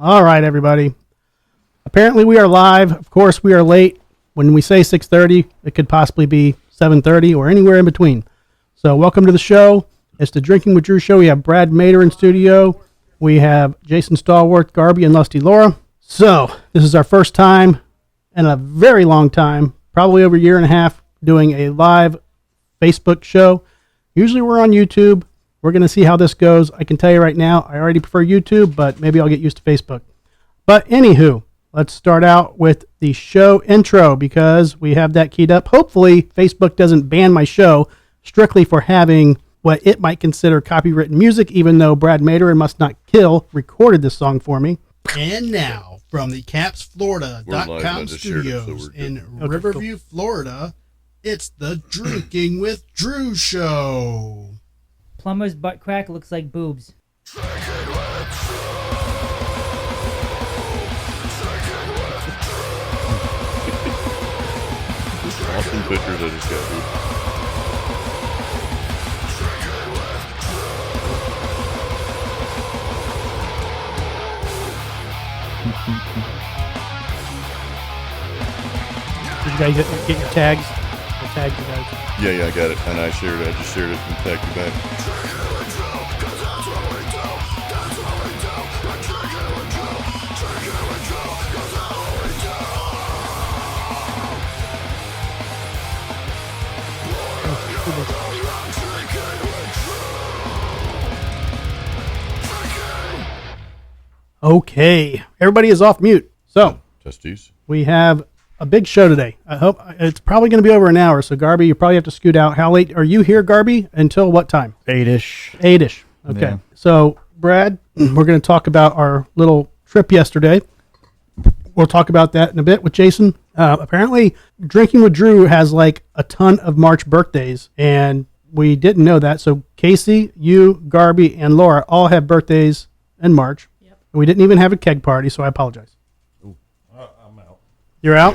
All right, everybody. Apparently we are live. Of course, we are late. When we say 6:30, it could possibly be 7:30 or anywhere in between. So welcome to the show. It's the Drinking with Drew show. We have Brad Mader in studio. We have Jason Stallworth, Garby, and Lusty Laura. So this is our first time in a very long time, probably over a year and a half, doing a live Facebook show. Usually we're on YouTube. We're going to see how this goes. I can tell you right now, I already prefer YouTube, but maybe I'll get used to Facebook. But anywho, let's start out with the show intro because we have that keyed up. Hopefully, Facebook doesn't ban my show strictly for having what it might consider copywritten music, even though Brad Mader and Must Not Kill recorded this song for me. And now, from the CapsFlorida.com studios in Riverview, Florida, it's the Drinking with Drew show. Plumber's butt crack looks like boobs. Awesome pictures I just got, dude. Did you guys get your tags? I tagged you guys. Yeah, I got it. And I shared it. I just shared it and tagged you back. Okay, everybody is off mute. So Testes. we have a big show today. I hope it's probably going to be over an hour. So Garby, you probably have to scoot out. How late are you here, Garby? Until what time? 8-ish. 8-ish. Okay. Yeah. So Brad, we're going to talk about our little trip yesterday. We'll talk about that in a bit with Jason. Apparently, Drinking with Drew has like a ton of March birthdays, and we didn't know that. So Casey, you, Garby, and Laura all have birthdays in March. Yep. We didn't even have a keg party, so I apologize. I'm out. You're out?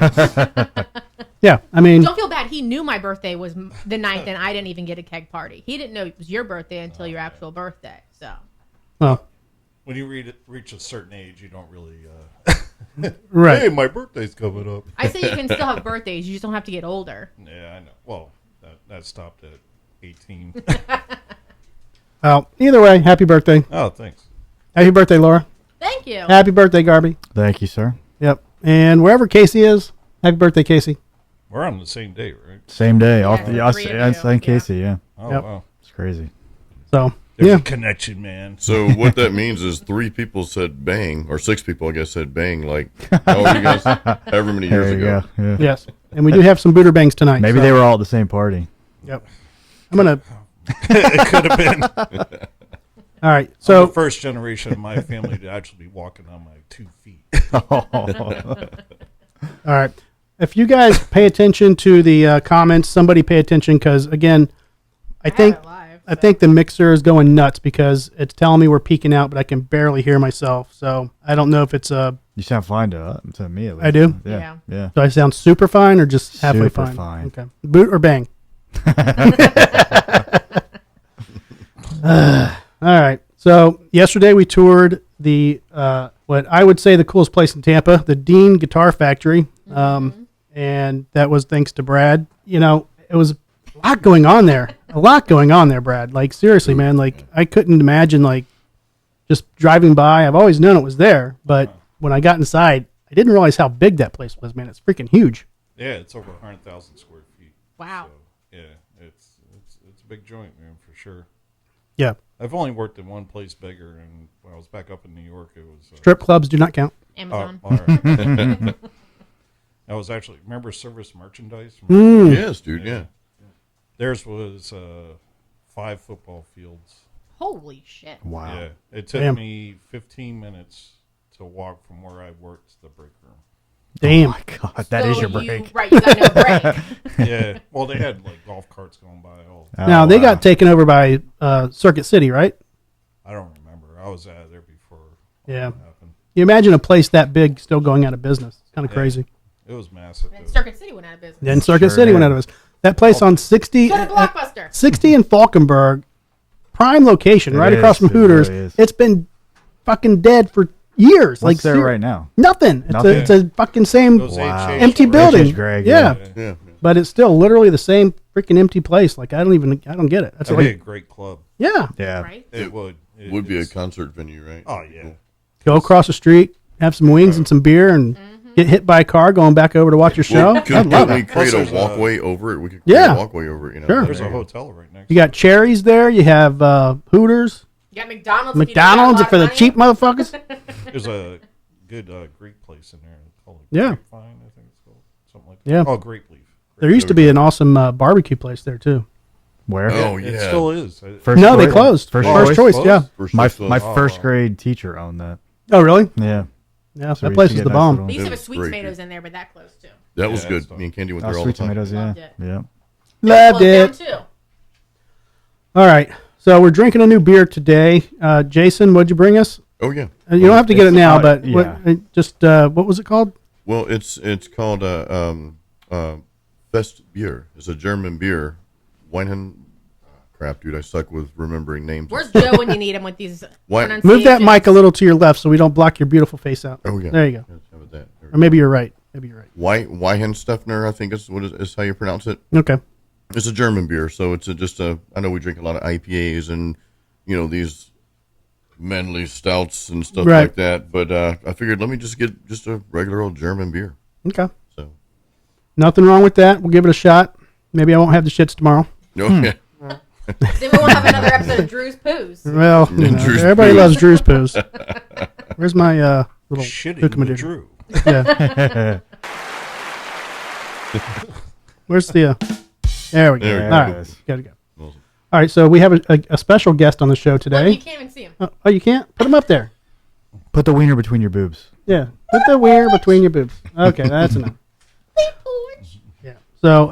Yeah, I mean... Don't feel bad. He knew my birthday was the 9th, and I didn't even get a keg party. He didn't know it was your birthday until your actual birthday, so... Well... When you reach a certain age, you don't really... Right. Hey, my birthday's coming up. I say you can still have birthdays. You just don't have to get older. Yeah, I know. Well, that stopped at 18. Well, either way, happy birthday. Oh, thanks. Happy birthday, Laura. Thank you. Happy birthday, Garby. Thank you, sir. Yep. And wherever Casey is, happy birthday, Casey. We're on the same day, right? Same day. Yeah, All the three, us three of and you. St. Casey, yeah. Oh, Yep. wow. It's crazy. So, There's yeah. a connection, man. So what that means is 3 people said bang, or 6 people, I guess, said bang, like, how old you guys, however many years There you ago. go. Yeah. Yes. And we do have some Buderbangs tonight. Maybe so. they were all at the same party. Yep. I'm going to... It could have been. All right. I'm So, the first generation of my family to actually be walking on my 2 feet. all right. If you guys pay attention to the comments, somebody pay attention because, again, I think the mixer is going nuts because it's telling me we're peaking out, but I can barely hear myself. So I don't know if it's a... You sound fine to me at least. I do? Yeah. Yeah. Do I sound super fine or just halfway Super fine? fine. Okay. Boot or bang? All right. So yesterday we toured the what I would say the coolest place in Tampa, the Dean Guitar Factory, and that was thanks to Brad. You know, it was a lot going on there. A lot going on there, Brad. Like seriously, man. Like I couldn't imagine like just driving by. I've always known it was there, but when I got inside, I didn't realize how big that place was. Man, it's freaking huge. Yeah, it's over 100,000 square feet. Wow. So, yeah, it's a big joint, man, for sure. Yeah. I've only worked in one place bigger, and when I was back up in New York, it was... Strip clubs do not count. Amazon. all right. I was actually... Remember Service Merchandise? Yes, dude, yeah. Theirs was 5 football fields. Holy shit. Wow. Yeah. It took Damn. me 15 minutes to walk from where I worked to the break room. Damn. Oh my God, that is your break. Right, you got no break. Yeah. Well, they had like golf carts going by all the time. Now, they wow. got taken over by Circuit City, right? I don't remember. I was out of there before all Yeah. that happened. You imagine a place that big still going out of business. It's kind of crazy. It was massive. And Circuit City went out of business. Then Circuit Sure City did. went out of business. That place on 60, So did Blockbuster. 60 in Falkenberg, prime location, It right across is. from It Hooters. really is. It's been fucking dead for years. What's there ser- right now? Nothing. Nothing? It's a fucking same Those Wow. HH empty stores. building. HH Greg, yeah. Yeah. But it's still literally the same freaking empty place. Like I don't get it. That's That'd be a like, great club. yeah. Yeah. Right? It would. Would be a It's- concert venue, right? Oh yeah. Go across the street, have some wings and some beer, and get hit by a car going back over to watch your show. Well, I'd could love we it. create Plus a there's walkway over it? We could create Yeah. a walkway over it. Sure. There's a hotel right next. You got Cherries there. You have Hooters, You got McDonald's. if you McDonald's don't got for a the lot of cheap money. motherfuckers. There's a good Greek place in there called Yeah. Grapevine, I think it's called something like that. Yeah. Oh, Grape Leaf. There used to be an awesome barbecue place there too. Where? Oh, It yeah. still is. First No, they choice? closed. First First choice, closed? yeah. First My choice my was- first grade teacher owned that. Oh, really? Yeah. Yeah, So that we place used is to the get nice bomb. little- They used to It have a was sweet great, tomatoes dude. in there, but that closed too. That was Yeah, good. it's Me and Candy went Oh, there all sweet the time. tomatoes. Yeah. Loved it. Yeah. Loved Closed it. down, too. All right. So we're drinking a new beer today. Jason, what'd you bring us? Oh yeah. You don't have to get it now, It's- but yeah. what was it called? Well, it's called Festbier. It's a German beer. Crap, dude, I suck with remembering names. Where's Joe when you need him with these What? Move that pronunciations? mic a little to your left so we don't block your beautiful face out. Oh yeah. There you go. Yes, how about that? Or maybe you're right. Weihenstephaner, I think is how you pronounce it. Okay. It's a German beer, so it's I know we drink a lot of IPAs and these manly stouts and stuff Right. like that. But I figured let me just get just a regular old German beer. Okay. So Nothing wrong with that. We'll give it a shot. Maybe I won't have the shits tomorrow. yeah. Then we won't have another episode of Drew's Poos. Well, Drew's everybody Poos. loves Drew's Poos. Where's my little Shitting Hook'em with Doodle? Drew. Yeah. Where's the? There we go. There we All go. right, gotta go. All right, so we have a special guest on the show Look, today. you can't even see him. Oh, you can't put him up there. Put the wiener between your boobs. Yeah, put the wiener between your boobs. Okay, that's enough. Yeah. So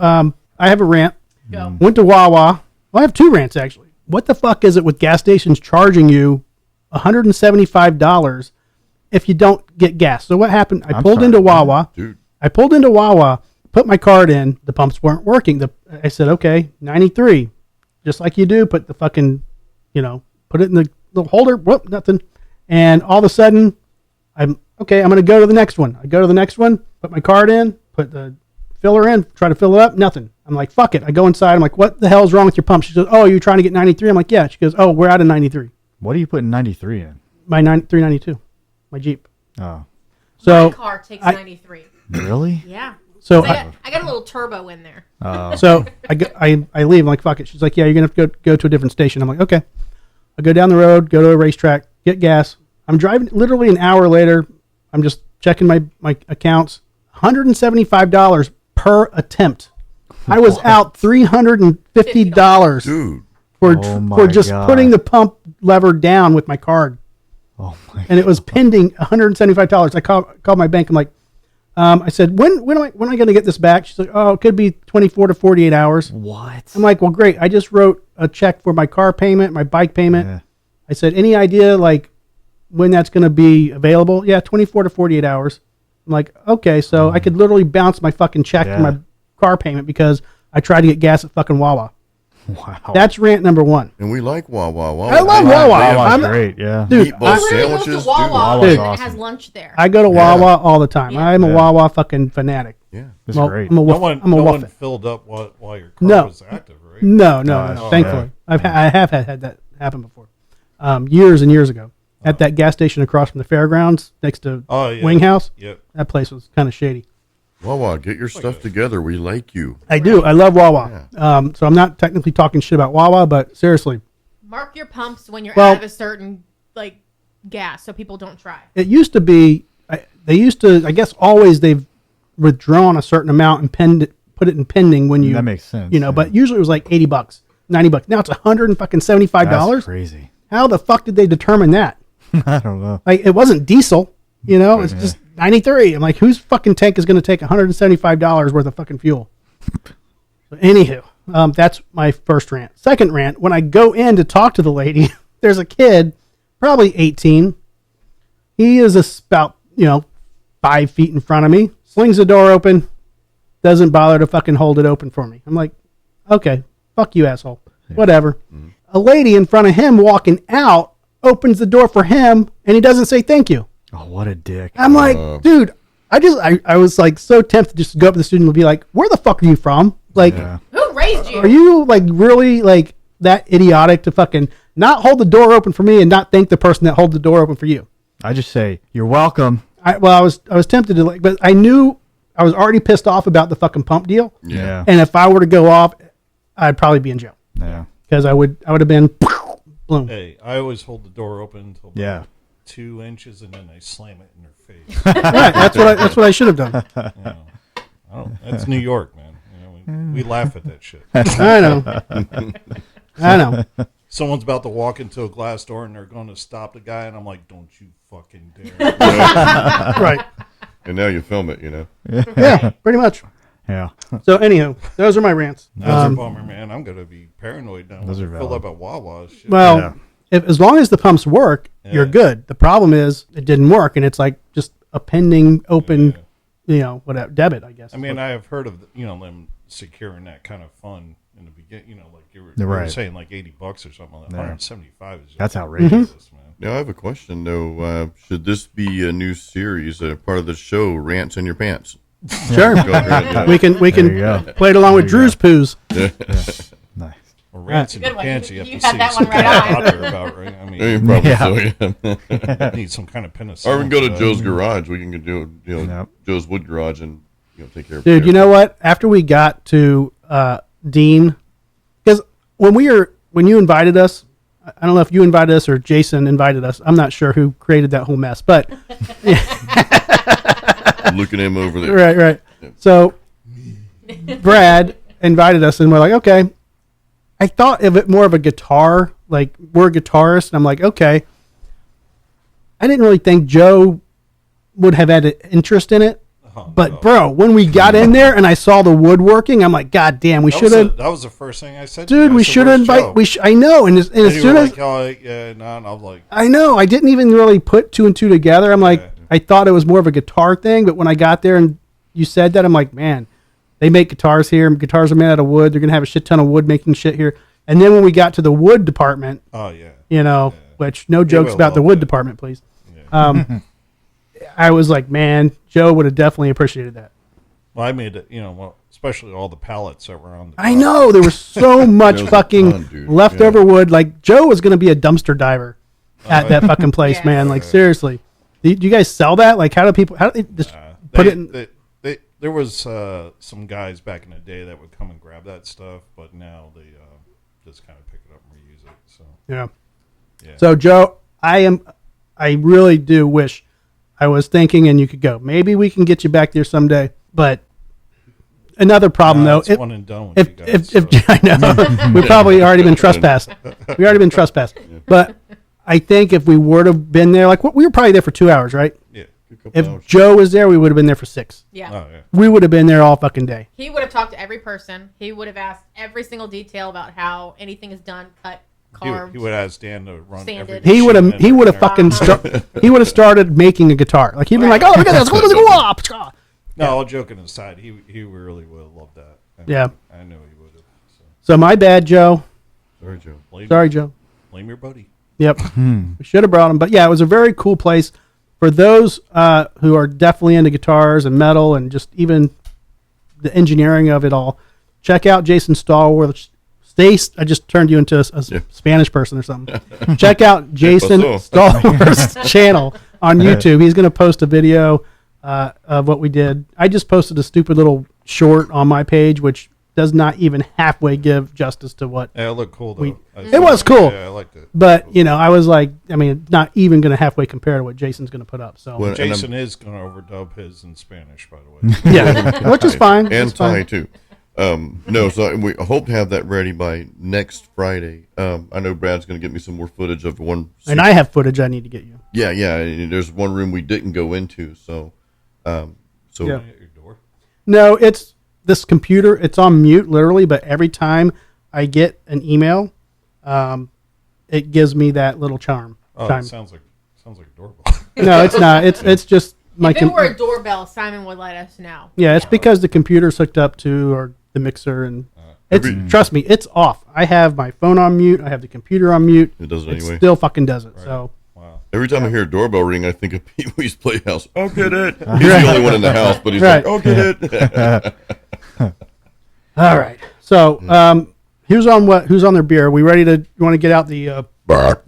I have a rant. Go. Went to Wawa. Well, I have two rants actually. What the fuck is it with gas stations charging you $175 if you don't get gas? So what happened? I I'm pulled sorry, into what? Wawa. Dude. I pulled into Wawa, put my card in. The pumps weren't working. I said, okay, 93, just like you do. Put the fucking, put it in the little holder. Whoop, nothing. And all of a sudden, I'm going to go to the next one. I go to the next one, put my card in, put the filler in, try to fill it up. Nothing. I'm like, fuck it. I go inside. I'm like, what the hell is wrong with your pump? She goes, oh, you're trying to get 93. I'm like, yeah. She goes, oh, we're out of 93. What are you putting 93 in? My 392, my Jeep. Oh, So My car takes I- 93. really? Yeah. so I got a little turbo in there. So I leave. I'm like, fuck it. She's like, yeah, you're going to have to go to a different station. I'm like, okay. I go down the road, go to a racetrack, get gas. I'm driving literally an hour later. I'm just checking my accounts. $175 per attempt. I was out $350 Dude. Oh my for just God. putting the pump lever down with my card. Oh my. And it was pending $175. I called my bank. I'm like, I said, when am I going to get this back? She's like, oh, it could be 24 to 48 hours. What? I'm like, well, great. I just wrote a check for my car payment, my bike payment. Yeah. I said, any idea like when that's going to be available? Yeah, 24 to 48 hours. I'm like, okay, so I could literally bounce my fucking check for Yeah. my car payment because I tried to get gas at fucking Wawa. Wow. That's rant number one. And we like Wawa. Wawa. I love Wawa. Wawa's I'm- great. Yeah. Dude, Meatball He literally goes sandwiches, to Wawa dude. Wawa's and awesome. has lunch there. I go to Wawa all the time. Yeah. I'm a Yeah. Wawa fucking fanatic. Yeah. It's Well, great. I'm a No wuff- one, I'm a no wuff one it. filled up while your car No. was active, right? No, Oh, thankfully. yeah. I have had that happen before. Years and years ago. At that gas station across from the fairgrounds next to Oh, yeah. Wing House. Yep. That place was kind of shady. Wawa, get your stuff together. We like you. I do. I love Wawa. So I'm not technically talking shit about Wawa, but seriously, Mark your pumps when you're Well- out of a certain gas, so people don't try. it used to be. They used to. I guess always they've withdrawn a certain amount and put it in pending when you. That makes sense. You know, yeah. but usually it was like $80, $90. Now it's $175. That's crazy. How the fuck did they determine that? I don't know. Like it wasn't diesel. You know, it's just 93. I'm like, whose fucking tank is going to take $175 worth of fucking fuel? So anywho, that's my first rant. Second rant, when I go in to talk to the lady, there's a kid, probably 18. He is about, 5 feet in front of me, slings the door open, doesn't bother to fucking hold it open for me. I'm like, okay, fuck you, asshole. Whatever. A lady in front of him walking out opens the door for him, and he doesn't say thank you. Oh, what a dick. I'm like, dude, I was like so tempted just to go up to the student and be like, where the fuck are you from? Like, Yeah. Who raised you? are you like really like that idiotic to fucking not hold the door open for me and not thank the person that hold the door open for you? I just say, you're welcome. I was tempted to like, but I knew I was already pissed off about the fucking pump deal. Yeah. And if I were to go off, I'd probably be in jail Yeah. because I would have been boom. Hey, I always hold the door open until about Yeah. 2 inches, and then I slam it in her face. Right, that's what I should have done. You know, that's New York, man. You know, we laugh at that shit. I know. I know. Someone's about to walk into a glass door, and they're going to stop the guy, and I'm like, "Don't you fucking dare!" Right. And now you film it, you know. Yeah, pretty much. Yeah. So anyhow, those are my rants. That's a bummer, man. I'm gonna be paranoid now. Those are Fill valid. up at Wawa. Shit. Well, Yeah. as long as the pumps work, Yeah. you're good. The problem is it didn't work, and it's like just a pending open, whatever debit, I guess. I mean, I have heard of them securing that kind of fund in the beginning. Like you were Right. saying, like $80 or something. Like Yeah. 175 is just That's outrageous. ridiculous, man. Now I have a question though. Should this be a new series, part of the show, Rants in Your Pants? Sure, Go ahead, we can There you go. play it along with There you Drew's poos. Nice. Or rants in Good your one. pants. You- You have you to had see that something one right on. out there about, right? I Yeah, mean, probably Yeah. so. Yeah. need some kind of penicillin. Or we can go to for that. Joe's garage. We can do Yep. Joe's wood garage and take care of. Dude, you know what? After we got to Dean, because when you invited us, I don't know if you invited us or Jason invited us. I'm not sure who created that whole mess, but Look at him over there. right. So Brad invited us, and we're like, okay. I thought of it more of a guitar, like we're guitarists, and I'm like, okay. I didn't really think Joe would have had an interest in it. But no. bro, when we got in there and I saw the woodworking, I'm like, God damn, we should have. That was the first thing I said. to you. Dude, I we said, should have "Where's invited. Joe?" I know, and as And you soon were as like, oh, yeah, no, and I was like, I know, I didn't even really put two and two together. I'm like, Yeah. I thought it was more of a guitar thing, but when I got there and you said that, I'm like, man, they make guitars here. Guitars are made out of wood. They're gonna have a shit ton of wood making shit here. And then when we got to the wood department, oh yeah, which no jokes will about the love wood that. department, please. yeah. I was like, man, Joe would have definitely appreciated that. Well, I made it. Especially all the pallets that were on. The I top. know there was so much There was a fucking ton, dude. leftover Yeah. wood. Like Joe was going to be a dumpster diver at that fucking place, Yeah. man. Like seriously, do you guys sell that? Like how do people? How do they just put it in? There was some guys back in the day that would come and grab that stuff, but now they just kind of pick it up and reuse it. So Yeah. yeah. So Joe, I really do wish I was thinking and you could go. Maybe we can get you back there someday. But another problem Nah, though, it's if, one and done with if, you guys. if, so. I know we probably already been trespassed. We already been trespassed. But I think if we were to have been there, like we were probably there for 2 hours, right? Yeah. If Joe was there, we would have been there for 6. Yeah. Oh yeah. We would have been there all fucking day. He would have talked to every person. He would have asked every single detail about how anything is done, cut, carved. He would ask Dan to run Sanded. every. He would have. machine He and would have everything. fucking. He would have started making a guitar. Like he'd been like, "Oh, look at this! Look at this!" No, all joking aside, he really would have loved that. Yeah. I know he would have. So So my bad, Joe. Sorry, Joe. Sorry, Joe. Blame your buddy. Yep. We should have brought him. But yeah, it was a very cool place for those who are definitely into guitars and metal and just even the engineering of it all. Check out Jason Stallworth. I just turned you into a Yeah. Spanish person or something. Check out Jason pasó? Stallworth's channel on YouTube. He's going to post a video of what we did. I just posted a stupid little short on my page, which does not even halfway give justice to what. Yeah, it looked cool though. It was cool. Yeah, I liked it. But I was like, not even going to halfway compare to what Jason's going to put up. So Well, and I'm- Jason is going to overdub his in Spanish, by the way. yeah, which is fine. and It's fine. Thai too. No, so we hope to have that ready by next Friday. I know Brad's going to get me some more footage of one. And I have footage I need to get you. Yeah. And there's one room we didn't go into, so Yeah. At your door. No, it's this computer. It's on mute literally, but every time I get an email, it gives me that little chime. Oh, chime. it sounds like a doorbell. No, it's not. It's just my. If it were a doorbell, Simon would let us know. Yeah, it's because the computer's hooked up to or the mixer and. It's trust me, it's off. I have my phone on mute. I have the computer on mute. it does it It anyway. still fucking does it. Right. So Wow. Every time I hear a doorbell ring, I think of Pee Wee's Playhouse. Oh, get it. He's the only one in the house, but he's Right. like, oh, get it. All right. So, who's on their beer? Are we ready to? You want to get out the? Yeah,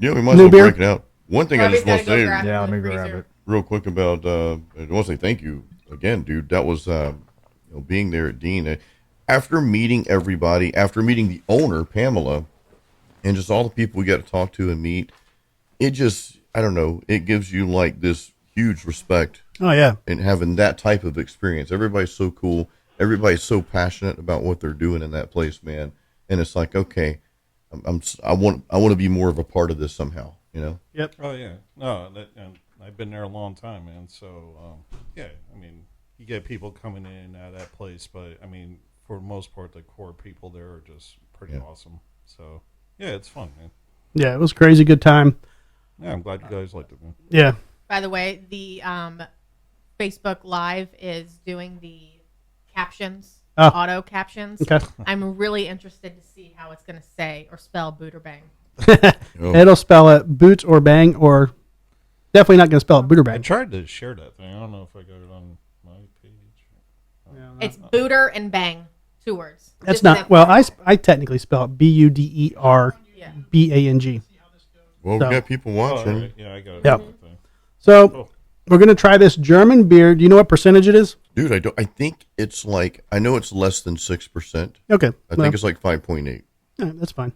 we might as New well beer? break it out. One thing I just want to say Yeah, let me grab it. real quick about, I want to say thank you again, dude. That was, being there at Dean. After meeting everybody, after meeting the owner, Pamela, and just all the people we got to talk to and meet, it just, I don't know, it gives you like this huge respect Oh yeah. and having that type of experience. Everybody's so cool. Everybody's so passionate about what they're doing in that place, man. And it's like, okay, I want to be more of a part of this somehow, you know? Yep. Oh yeah, no, and I've been there a long time, man. So yeah, I mean, you get people coming in and out of that place, but I mean, for the most part, the core people there are just pretty awesome. So yeah, it's fun, man. Yeah, it was a crazy good time. Yeah, I'm glad you guys liked it, man. Yeah. By the way, the Facebook Live is doing the captions, Oh. auto captions. Okay. I'm really interested to see how it's going to say or spell Buderbang. Oh. It'll spell it boot or bang, or definitely not going to spell it I Buderbang. tried to share that thing. I don't know if I got it on my page. It's Booter and Bang, 2 words. That's Just not. an Well, FYI. I technically spell it Buderbang. Yeah. Well, So- we got people Oh, watching. all right. Yeah, I got it. Yeah. on that thing. So we're going to try this German beer. Do you know what percentage it is? Dude, I think it's like, I know it's less than 6%. Okay. I think it's like 5.8. that's fine.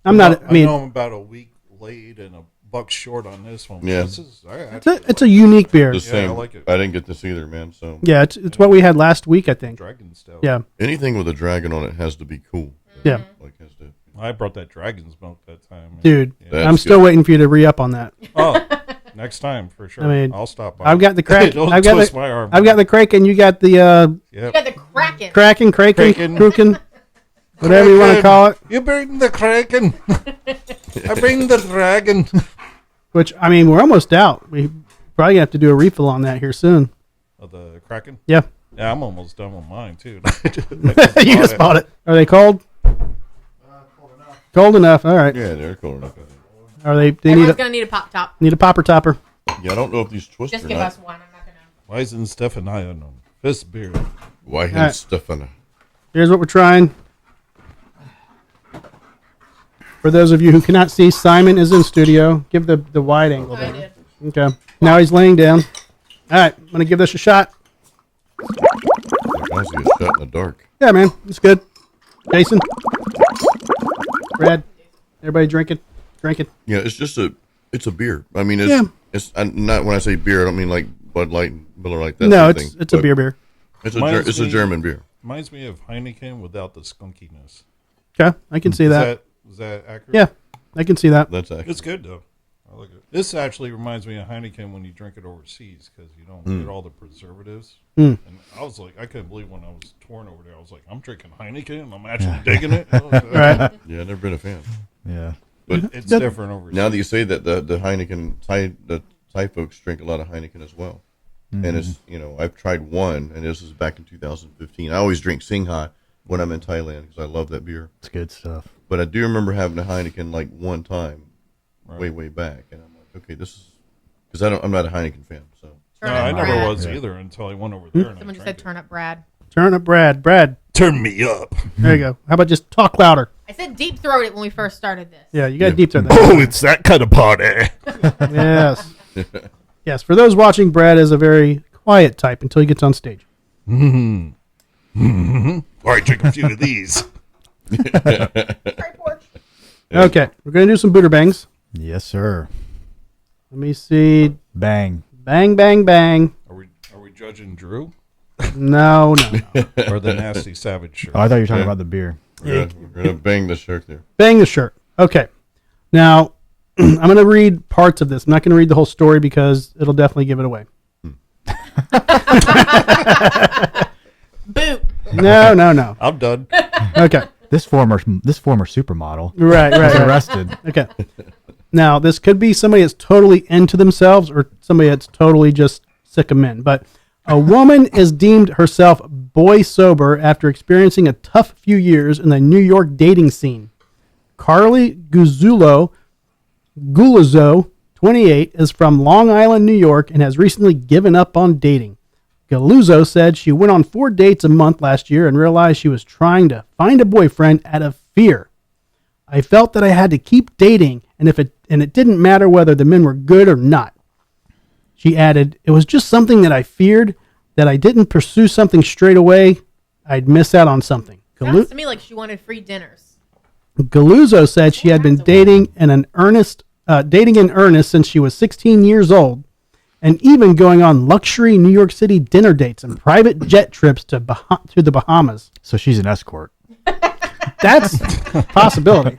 I'm not. I mean, know I'm about a week late and a buck short on this one. Yeah. This is, I actually it's a unique beer. The Yeah, same. I like it. I didn't get this either, man. So Yeah, it's what we had last week, I think. Dragon Stout. Yeah. anything with a dragon on it has to be cool. Yeah. Like has to. I brought that dragon's milk that time. Dude, That's I'm still good. waiting for you to re-up on that. Oh, next time for sure. I mean, I'll stop by. I've got the crack. Don't I've got twist the. my arm. I've got the Kraken. You got the You Yep. got the Kraken. Kraken, Kraken. Kruken, whatever you want to call it. You bring the kraken. I bring the dragon. Which I mean, we're almost out. We probably have to do a refill on that here soon. Oh, the kraken. Yeah, Yeah, I'm almost done with mine too. you just bought it. Are they cold? Cold enough. All right. Yeah, they're cool enough. I think. Are they? They Everyone's need going to need a pop top. a popper topper. Yeah, I don't know if these twist Just or give not. us one. I'm not going to. Weihenstephaner Festbier. Weihenstephaner. Here's what we're trying. For those of you who cannot see, Simon is in studio. Give the wide angle I there. did. Okay. Now he's laying down. All right. I'm gonna give this a shot. Like, honestly, it's shot in the dark. Yeah, man, it's good. Jason, Brad, everybody drinking. Yeah, it's just it's a beer. I mean, Yeah. it's not when I say beer, I don't mean like Bud Light, and Miller like that. No, sort of it's thing, it's a but beer. It's Reminds it's a me- German beer. Reminds me of Heineken without the skunkiness. Okay, I can see that. Is that accurate? Yeah, I can see that. That's actually It's good though. I like it. This actually reminds me of Heineken when you drink it overseas because you don't get all the preservatives. And I was like, I couldn't believe when I was touring over there. I was like, I'm drinking Heineken and I'm actually digging it. Right. yeah. I've never been a fan, Yeah. but It's different overseas. now that you say that, the Heineken Thai folks drink a lot of Heineken as well, and it's I've tried one, and this was back in 2015. I always drink Singha when I'm in Thailand because I love that beer. It's good stuff. But I do remember having a Heineken like one time, way back, and I'm like, okay, this is because I'm not a Heineken fan, so. No, Turnip I never Brad. was either until I went over there. And Someone I just drank said turn up Brad. Turn up, Brad. Turn me up. There you go. How about just talk louder? I said deep throat it when we first started this. Yeah, you got to deep throat that. Oh, it's that kind of party. Yes. Yes. For those watching, Brad is a very quiet type until he gets on stage. All right, drink a few of these. Okay, we're gonna do some Buderbangs. Yes, sir. Let me see. Bang. Bang, bang, bang. Are we judging Drew No. or the nasty savage shirt? Oh, I thought you were talking about the beer. We're gonna bang the shark there. Bang the shirt. Okay. Now, I'm going to read parts of this. I'm not going to read the whole story because it'll definitely give it away. Boot. No. I'm done. Okay. This former supermodel Right. was arrested. Okay. Now, this could be somebody that's totally into themselves or somebody that's totally just sick of men. But a woman is deemed herself boy sober after experiencing a tough few years in the New York dating scene. Carly Gulazo, 28, is from Long Island, New York, and has recently given up on dating. Galuzzo said she went on 4 dates a month last year and realized she was trying to find a boyfriend out of fear. I felt that I had to keep dating, and it didn't matter whether the men were good or not. She added, it was just something that I feared, that I didn't pursue something straight away, I'd miss out on something. Sounds to me like she wanted free dinners. Galuzzo said she had been dating in earnest since she was 16 years old, and even going on luxury New York City dinner dates and private jet trips to the Bahamas. So she's an escort. That's a possibility.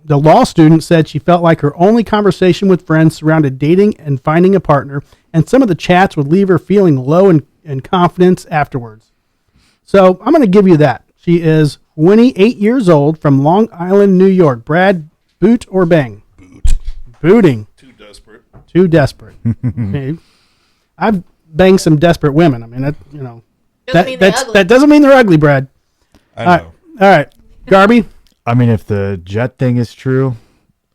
The law student said she felt like her only conversation with friends surrounded dating and finding a partner, and some of the chats would leave her feeling low in confidence afterwards. So I'm going to give you that. She is 28 years old from Long Island, New York. Brad, boot or bang? Boot. Booting. Too desperate. Too desperate. Okay. I've banged some desperate women. I mean, that doesn't mean they're ugly, Brad. I know. All right. Garby? I mean, if the jet thing is true,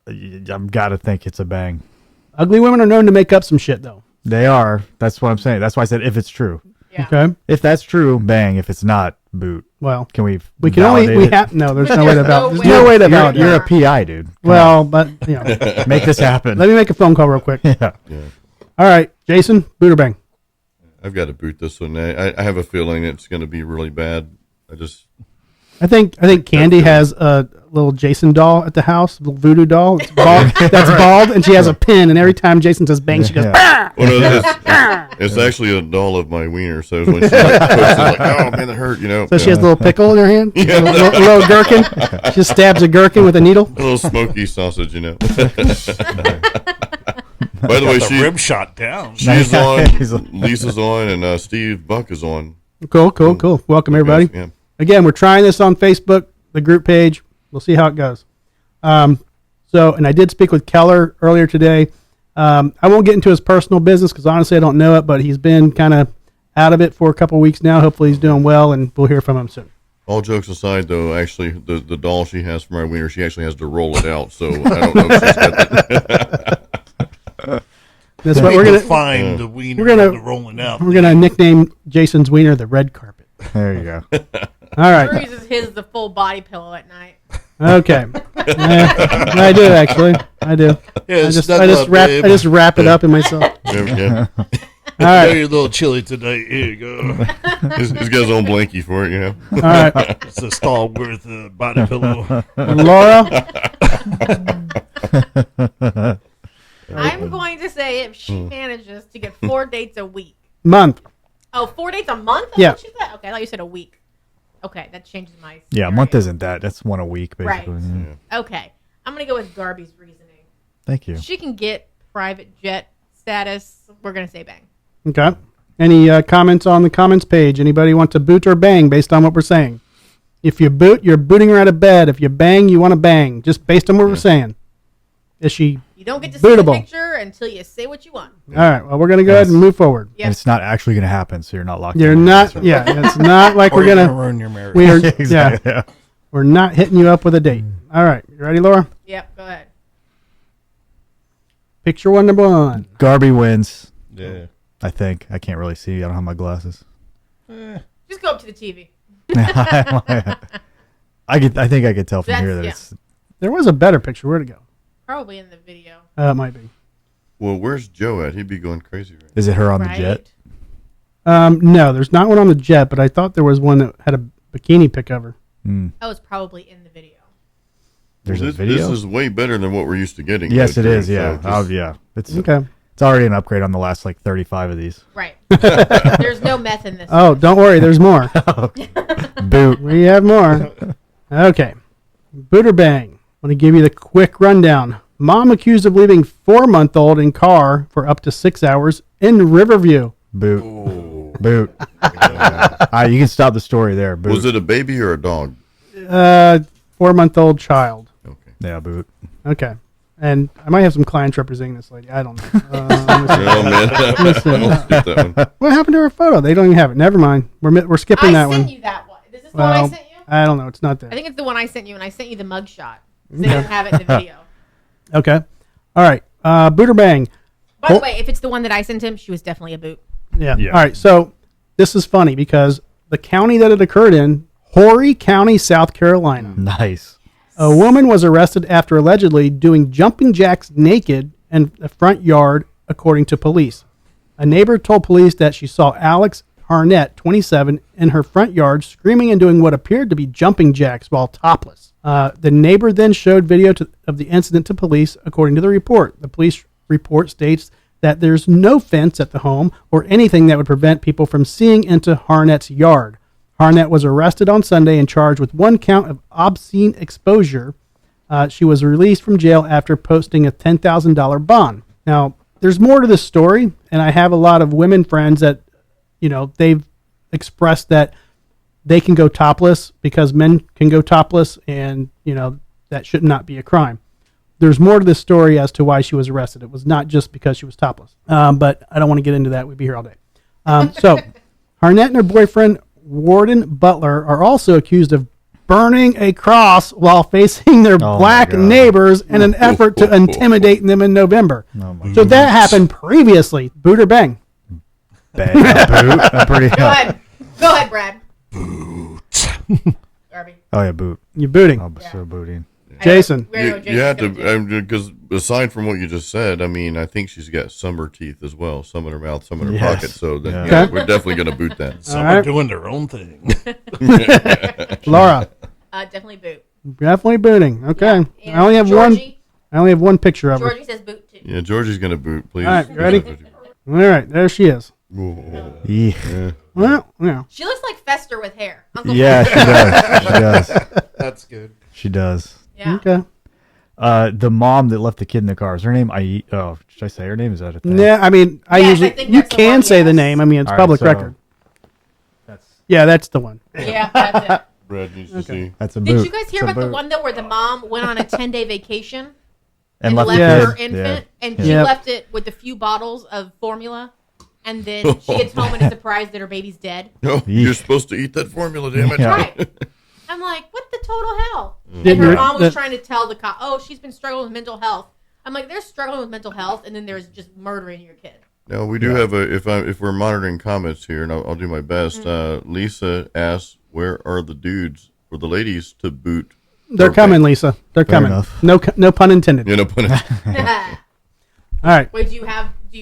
I've got to think it's a bang. Ugly women are known to make up some shit, though. They are. That's what I'm saying. That's why I said if it's true. Yeah. Okay. If that's true, bang. If it's not, boot. Well, Can we? we can only validate it? have no. There's no way to validate. There's no no way to way. validate. You're a PI, dude. Come Well, but you know, on. Make this happen. let me make a phone call real quick. Yeah. Yeah. All right, Jason, boot or bang? I've got to boot this one. I have a feeling it's going to be really bad. I think Candy has a little Jason doll at the house, a little voodoo doll. It's bald. That's bald, and she has a pin. And every time Jason says bang, she goes. Yeah. Well, no, it's actually a doll of my wiener. So when she pokes it, like, oh man, that hurt. You know. So she has a little pickle in her hand, a little gherkin. She just stabs a gherkin with a needle. a little smoky sausage. You know. By the way, Got the rib shot down. she's He's on. Lisa's on, and Steve Buck is on. Cool. Welcome everybody. Yeah. Again, we're trying this on Facebook, the group page. We'll see how it goes. And I did speak with Keller earlier today. I won't get into his personal business because honestly I don't know it, but he's been kind of out of it for a couple of weeks now. Hopefully he's doing well, and we'll hear from him soon. All jokes aside, though, actually, the doll she has for my wiener, she actually has to roll it out. So I don't know if she's got that. That's what we're gonna find the wiener we're gonna- and the rolling out. we're gonna nickname Jason's wiener the red carpet. There you go. All right. Drew uses his the full body pillow at night. Okay. I do actually. I do. Yeah, I snuggle just up, wrap. babe. I just wrap it up in myself. Yeah. All I know right. you're a little chilly tonight. Here you go. He's got his own blankie for it, you know. All right. It's a Stallworth body pillow. Laura. I'm going to say if she manages to get 4 dates a week. Month. Oh, 4 dates a month? That's Yeah. what she said? Okay, I thought you said a week. Okay, that changes my Yeah, a month scenario. isn't that. That's one a week, basically. Right. Yeah. Okay, I'm going to go with Garby's reasoning. Thank you. She can get private jet status. We're going to say bang. Okay. Any comments on the comments page? Anybody want to boot or bang based on what we're saying? If you boot, you're booting her out of bed. If you bang, you want to bang. Just based on what we're saying. Is she? You don't get to see Bootable. the picture until you say what you want. All right. Well, we're going to go ahead and move forward. Yes. And it's not actually going to happen, so you're not locked You're in. not. Yeah. It's not like Or we're you're going to. ruin your marriage. We are. Exactly. Yeah. We're not hitting you up with a date. All right. You ready, Laura? Yep, go ahead. Picture one, number one. Garby wins, Yeah. I think. I can't really see. I don't have my glasses. Just go up to the TV. I think I could tell from That's- here that yeah. it's. There was a better picture. Where'd it go? Probably in the video. It might be. Well, where's Joe at? He'd be going crazy right Is it her on right? the jet? No, there's not one on the jet, but I thought there was one that had a bikini pic of her. Mm. That was probably in the video. There's now. a video. This is way better than what we're used to getting. Yes, though, it too. is. Yeah. So Oh, just- yeah. It's Okay. It's already an upgrade on the last like 35 of these. Right. There's no meth in this. Oh, don't worry. There's more. Boot. We have more. Okay. Boot or bang. I'm going to give you the quick rundown. Mom accused of leaving 4-month-old in car for up to 6 hours in Riverview. Boot. Oh. Boot. You can stop the story there. Boot. Was it a baby or a dog? 4-month-old child. Okay. Yeah, boot. Okay. And I might have some clients representing this lady. I don't know. Oh man, Let's see. I'll skip that one. What happened to her photo? They don't even have it. Never mind. We're skipping I that sent one. you that one. Is this the one I Well, sent you? I don't know. It's not I there. think it's the one I sent you, and I sent you the mugshot. They didn't have it in the video. Okay. All right. Buderbang. By the way, if it's the one that I sent him, she was definitely a boot. Yeah. Yeah. All right. So this is funny because the county that it occurred in, Horry County, South Carolina. Nice. A woman was arrested after allegedly doing jumping jacks naked in the front yard, according to police. A neighbor told police that she saw Alex Harnett, 27, in her front yard screaming and doing what appeared to be jumping jacks while topless. The neighbor then showed video of the incident to police, according to the report. The police report states that there's no fence at the home or anything that would prevent people from seeing into Harnett's yard. Harnett was arrested on Sunday and charged with 1 count of obscene exposure. She was released from jail after posting a $10,000 bond. Now, there's more to this story, and I have a lot of women friends that, they've expressed that they can go topless because men can go topless, and, that should not be a crime. There's more to this story as to why she was arrested. It was not just because she was topless. But I don't want to get into that. We'd be here all day. So, Harnett and her boyfriend, Warden Butler, are also accused of burning a cross while facing their Oh, black my God. neighbors in an effort to intimidate them in November. Oh, my So that happened previously. Boot or bang? Bang. Boot. I'm pretty. Go ahead. Go ahead, Brad. Boot. Darby. Oh yeah, boot. You booting. Oh, so booting. Jason. We already know what You had Jason's gonna do. to, because aside from what you just said, I mean, I think she's got summer teeth as well, some in her mouth, some in her Yes. pocket. So then, Yeah. yeah, Okay. we're definitely going to boot that. Some right. are doing their own thing. Laura. Definitely boot. Definitely booting. Okay. And I only have Georgie, one picture of her. Georgie says boot too. Yeah, Georgie's going to boot, please. All right, ready? All right, there she is. Whoa. Yeah. Well, yeah. She looks like Fester with hair. Uncle Yeah, Fester. she does. She does. That's good. She does. Yeah. Okay. The mom that left the kid in the car, is her name Oh, should I say her name? Is that a thing? Yeah, I mean, I Yes, I usually think you that's the can one, say the yes. name. I mean, it's All right, public so- record. That's Yeah, that's the one. Yeah, that's it. Brad needs to see. a boot. Did you guys hear It's a about the boot. one though where the mom went on a 10-day vacation and left the her kid? infant, and Yeah. she Yep. left it with a few bottles of formula, and then she gets home and is surprised that her baby's dead. No, you're supposed to eat that formula, damn it. Yeah. Right. I'm like, what the total hell? And Didn't her you- mom was the- trying to tell the cop, oh, she's been struggling with mental health. I'm like, there's struggling with mental health, and then there's just murdering your kid. Now we do have if we're monitoring comments here, and I'll do my best. Lisa asks, "Where are the dudes or the ladies to boot?" They're Or coming, bang? Lisa. They're Fair coming. enough. No pun intended. You know, put it. All right. Wait, do you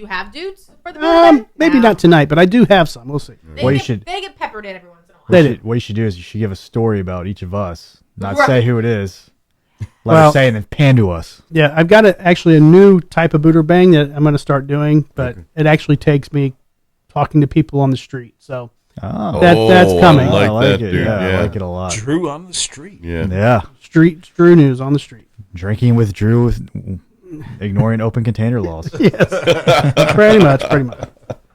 have dudes for the birthday? Maybe No. not tonight, but I do have some. We'll see. They Well, you get, should- they get peppered in every once in a while. They did. What you should do is you should give a story about each of us, not Right. say who it is. Let Well- her say and then pan to us. Yeah, I've got actually a new type of booter bang that I'm going to start doing, but it actually takes me talking to people on the street. So Oh, That's coming. I like that, it. dude. Yeah, Yeah, I like it a lot. Drew on the street. yeah. Yeah, street Drew news on the street. drinking with Drew with ignoring open container laws. Pretty much.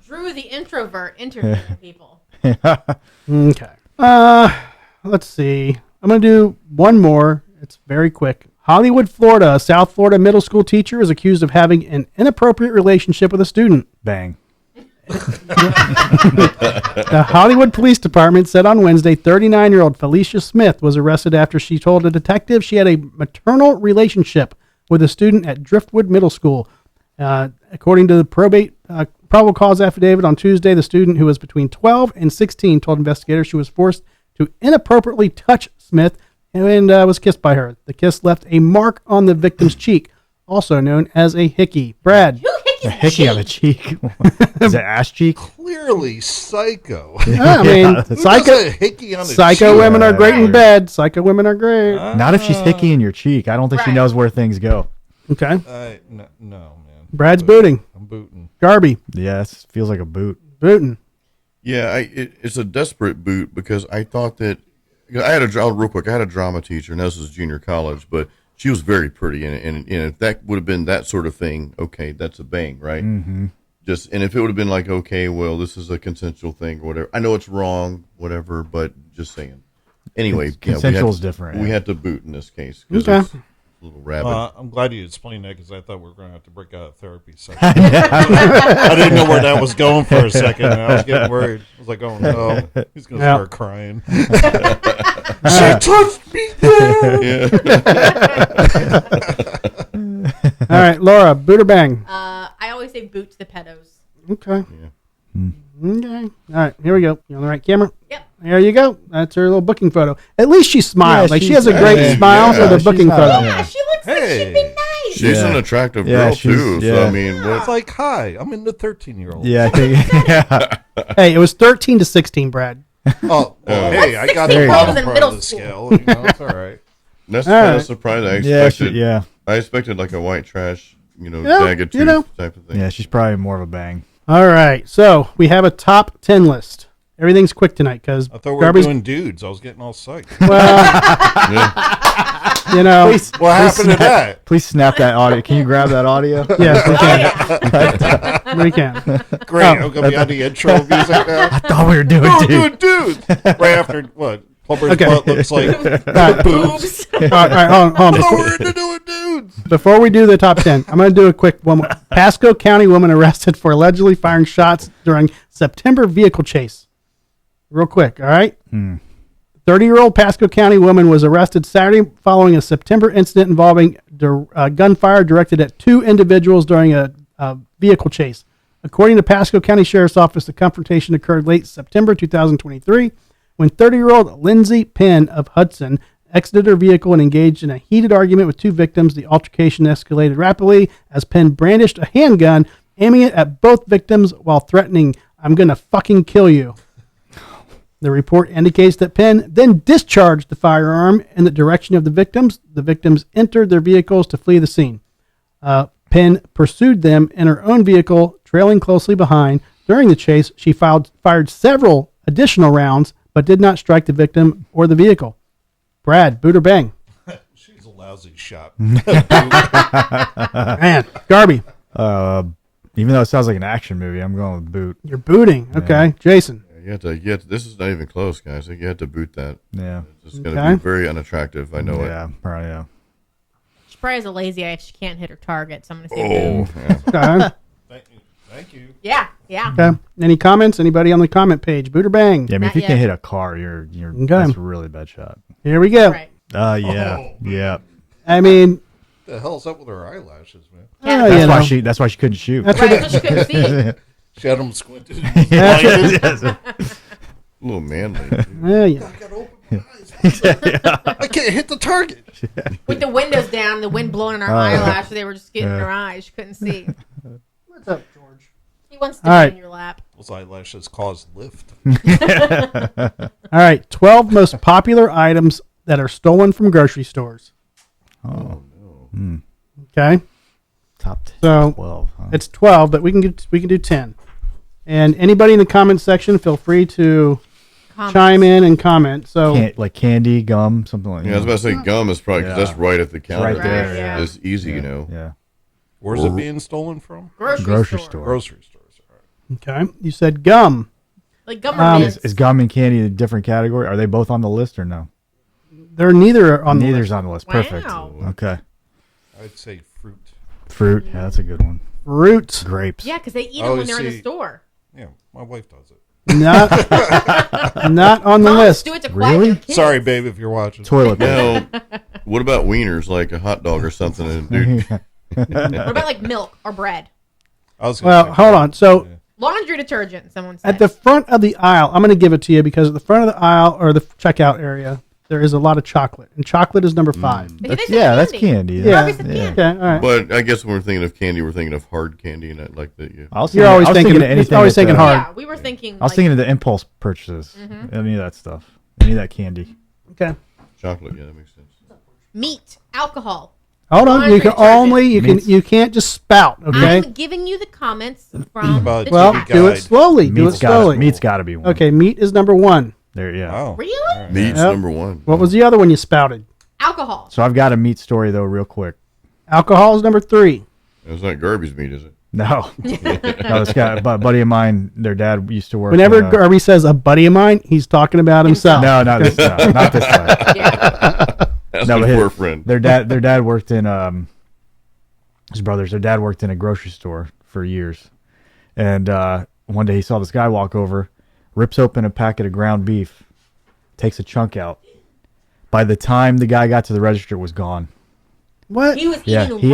Drew the introvert interviewing people. Okay. Let's see. I'm going to do one more. It's very quick. Hollywood, Florida. A South Florida middle school teacher is accused of having an inappropriate relationship with a student. Bang. The Hollywood Police Department said on Wednesday 39-year-old Felicia Smith was arrested after she told a detective she had a maternal relationship with a student at Driftwood Middle School. According to the probable cause affidavit on Tuesday, the student, who was between 12 and 16, told investigators she was forced to inappropriately touch Smith and was kissed by her. The kiss left a mark on the victim's cheek, also known as a hickey. Brad. Who hickeys A hickey on the cheek. Is it ass cheek? Clearly psycho. I mean, Who psycho. does a hickey on the Psycho cheek? women are great in Right. bed. Psycho women are great. Not if she's hickey in your cheek. I don't think she Right. knows where things go. Okay. No, man. Brad's booting. I'm booting. Garby. Yes, feels like a boot. Booting. Yeah, it's a desperate boot because I thought that I had real quick. I had a drama teacher, and this was junior college, but she was very pretty, and if that would have been that sort of thing, okay, that's a bang, right? Mm-hmm. And if it would have been like, okay, well, this is a consensual thing or whatever. I know it's wrong, whatever, but just saying. Anyway, Consensual is different. We yeah. had to boot in this case. 'Cause Okay. it's a little rabid. I'm glad you explained that because I thought we were going to have to break out of therapy session. I didn't know where that was going for a second, and I was getting worried. I was like, oh no, he's going to Yeah. start crying. She touched me there. Yeah. All right, Laura, boot or bang? I always say boot to the pedos. Okay. Yeah. Okay. All right, here we go. You on the right camera? Yep. There you go. That's her little booking photo. At least she smiled. Yeah, like she she's- has a great yeah, smile yeah, for the she's booking not photo. bad. Yeah, she looks like she'd be nice. She's Yeah. an attractive Yeah, girl she's- too. So yeah. I mean, It's what, like, hi, I'm into 13-year-olds. Yeah, I think. Yeah. Hey, it was 13 to 16, Brad. Oh, well, hey, I got There the you go. bottom In part middle of the school. scale. You know, it's all right. that's All kind right. of surprising. I Yeah, expected. yeah. I expected like a white trash, Yeah, jagged you tooth know. type of thing. Yeah, she's probably more of a bang. All right, so we have a top 10 list. Everything's quick tonight because I thought we were doing dudes. I was getting all psyched. well, Yeah. you know, What happened to that? Please snap that audio. Can you grab that audio? yes, we Oh, can. We can. Great. I'm going to be on the intro music now. I thought we were doing Oh, dude. dude. Right after what? Plumber's Okay. butt looks like right. boobs. All right, hold on. Oh, we're into doing dudes. Before we do the top 10, I'm going to do a quick one. Pasco County woman arrested for allegedly firing shots during September vehicle chase. Real quick, all right? 30-year-old Pasco County woman was arrested Saturday following a September incident involving gunfire directed at two individuals during a vehicle chase. According to Pasco County Sheriff's Office, the confrontation occurred late September 2023 when 30-year-old Lindsay Penn of Hudson exited her vehicle and engaged in a heated argument with two victims. The altercation escalated rapidly as Penn brandished a handgun, aiming it at both victims while threatening, "I'm going to fucking kill you." The report indicates that Penn then discharged the firearm in the direction of the victims. The victims entered their vehicles to flee the scene. Penn pursued them in her own vehicle, trailing closely behind. During the chase, she fired several additional rounds, but did not strike the victim or the vehicle. Brad, boot or bang? She's a lousy shot. Man, Garby, Even though it sounds like an action movie, I'm going with boot. you're booting. Okay. Jason. You have to. This is not even close, guys. You have to boot that. Yeah. It's going to Okay. be very unattractive. I know it. Yeah, probably, yeah. She probably has a lazy eye if she can't hit her target, so I'm going to say boot. Yeah. Okay. Thank you. Yeah, yeah. Okay. Any comments? Anybody on the comment page? Boot or bang? Yeah, I mean, if Not you can yet. hit a car, you're Okay. that's a really bad shot. Here we go. Right. Yeah, Oh. yeah. I mean, The hell's up with her eyelashes, man? oh, Yeah. you know. That's why she couldn't shoot. That's Right, so she couldn't see. She had them squinted. That's A little manly. yeah, yeah. I gotta open my eyes. I can't hit the target. With the windows down, the wind blowing in her eyelashes, they were just getting in Yeah. her eyes. She couldn't see. What's up, George? He wants to All be right. in your lap. Those eyelashes cause lift. All right. 12 most popular items that are stolen from grocery stores. Oh no. Okay. Top 10, So 12. Huh? it's 12, but we can do 10. And anybody in the comment section, feel free to Comments. chime in and comment. So Like candy, gum, something like that. Yeah, I was about to say gum is probably because Yeah. that's right at the counter. right there. Right, yeah. It's easy, you know. Yeah. Where's it being stolen from? Grocery, store. Grocery stores. All right. okay, you said gum. Like gum Is gum and candy a different category? Are they both on the list or no? They're neither on the Neither's list. on the list. Perfect. Wow. Okay. I'd say fruit. Fruit. Yeah, that's a good one. Fruit. Grapes. Yeah, because they eat Oh, them when you they're in the see- store. Yeah, my wife does it. Not, not on the Moms list. do it to quiet Really? their kids. Sorry, babe, if you're watching. Toilet paper. Now, what about wieners, like a hot dog or something? And dude, What about like milk or bread? I was gonna Well, say hold fruit. on. So Laundry detergent, someone said. at the front of the aisle, I'm going to give it to you because at the front of the aisle or the checkout area, there is a lot of chocolate, and chocolate is number 5. They said That's candy. Yeah. Harvey said candy. Okay, all right. but I guess when we're thinking of candy, we're thinking of hard candy, and not like that. Yeah. You're always thinking- of it's anything. always that, thinking hard. Yeah, we were thinking. I was thinking of the impulse purchases. Any of that stuff. Any of that candy. Okay. Chocolate, yeah, that makes sense. meat, alcohol. Hold on. You Laundry can detergent. only Meats. Mm-hmm. you can't just spout. Okay. I'm giving you the comments from About the Well, chat. do it guide. slowly. Do it Meat's slowly. got to be one. Okay. Meat is number 1. There. Yeah. Wow. Really? Meat's Yep. number 1. What was the other one you spouted? Alcohol. So I've got a meat story though, real quick. Alcohol is number 3. It's not Garby's meat, is it? No, no, it's got a buddy of mine. Their dad used to work. Whenever in a- Garby says a buddy of mine, he's talking about himself. no, not this time. Not this time. Yeah. That's No, my but poor friend. Their dad worked in his brothers. Their dad worked in a grocery store for years, and one day he saw this guy walk over, rips open a packet of ground beef, takes a chunk out. By the time the guy got to the register, it was gone. What? He was Yeah, eating he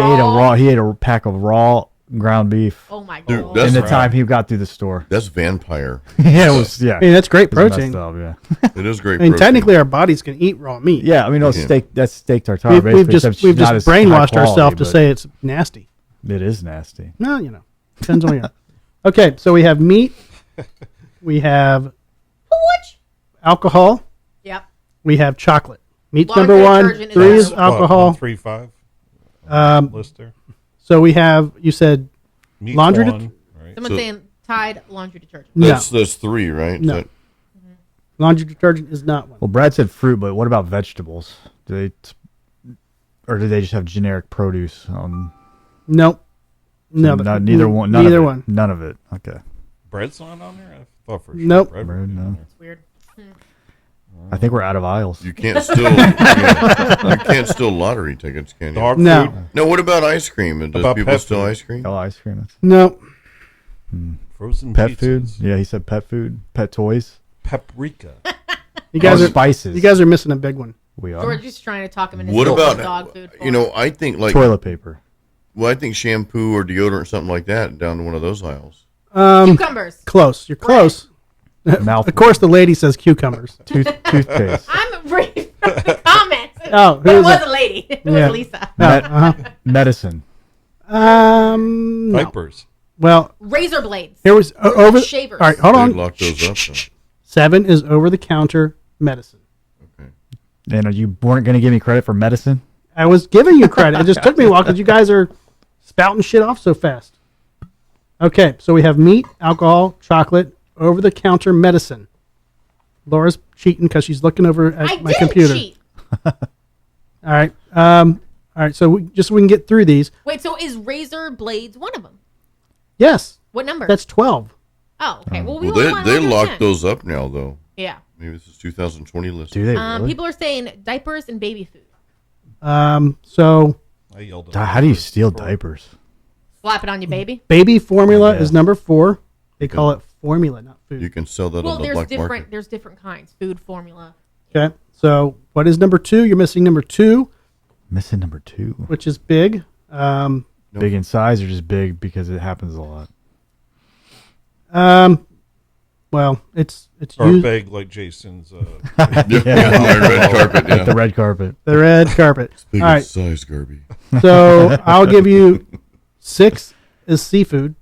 ate a pack of raw ground beef Oh my Dude, god. that's in the right. time he got through the store. That's vampire. Yeah, it was. Yeah, I mean, that's great it was protein. messed up, yeah. It is great. I mean, protein. technically, our bodies can eat raw meat. Yeah, I mean, no, Yeah. steak. That's steak tartare. We've basically, just except we've not just as high brainwashed quality, ourselves to but say it's nasty. it is nasty. No, depends on you. Okay, so we have meat, we have alcohol, Yep. we have chocolate. Meat's Laundry number one, detergent is 3 is number alcohol. 3-5 list there. So we have, you said, Meat's Laundry one, right? Someone's So- saying Tide laundry detergent. That's 3, right? No. Laundry detergent is not one. Well, Brad said fruit, but what about vegetables? Or do they just have generic produce? Nope. No, Neither one. None Neither of it. one. None of it. Okay. Bread's not on there? I thought for sure. Nope. Bread would Bread, be no. on there. It's weird. I think we're out of aisles. You can't still you can't steal lottery tickets, can you? Dog No. food, No, what about ice cream? Does About people pet steal food? ice cream? Oh, ice cream. Nope. frozen Pet pizzas, food. Yeah, he said pet food, pet toys, paprika. You guys or are spices. you guys are missing a big one. we are George is trying to talk him into What stealing about dog food. for you know? I think like toilet paper. well, I think shampoo or deodorant or something like that down to one of those aisles. cucumbers. Close. You're close. Mouth. Of course, the lady says cucumbers. I'm Toothpaste. reading from the comments. Oh, who but it is was that? a lady. It Yeah. was Lisa. Medicine. No. Diapers. Well, Razor blades. here was over. Shavers. All right, hold They on. lock those up. Though. 7 is over the counter medicine. Okay. And you weren't going to give me credit for medicine? I was giving you credit. It just took me a while because you guys are spouting shit off so fast. Okay, so we have meat, alcohol, chocolate, over the counter medicine. Laura's cheating because she's looking over at I my didn't computer. cheat. All right. All right. So just so we can get through these. Wait, so is razor blades one of them? Yes, What number? that's 12. oh, okay. Well, we Well, only want they 110. locked those up now though. Yeah. Maybe this is 2020 list. Do they really? People are saying diapers and baby food. So I yelled at How do you steal diapers? Slap it on your baby. baby formula Yeah. is number 4. They call it formula, not food. You can sell that Well, on the there's black different. market. There's different kinds. Food formula. Okay. So what is number 2? You're missing number 2, Missing number 2. which is big. Big in size or just big because it happens a lot? Well, it's Or used, big like Jason's. Yeah, the red carpet. Yeah. Like the red carpet. the red carpet. Big All right. size, Garby. So I'll give you 6 is seafood,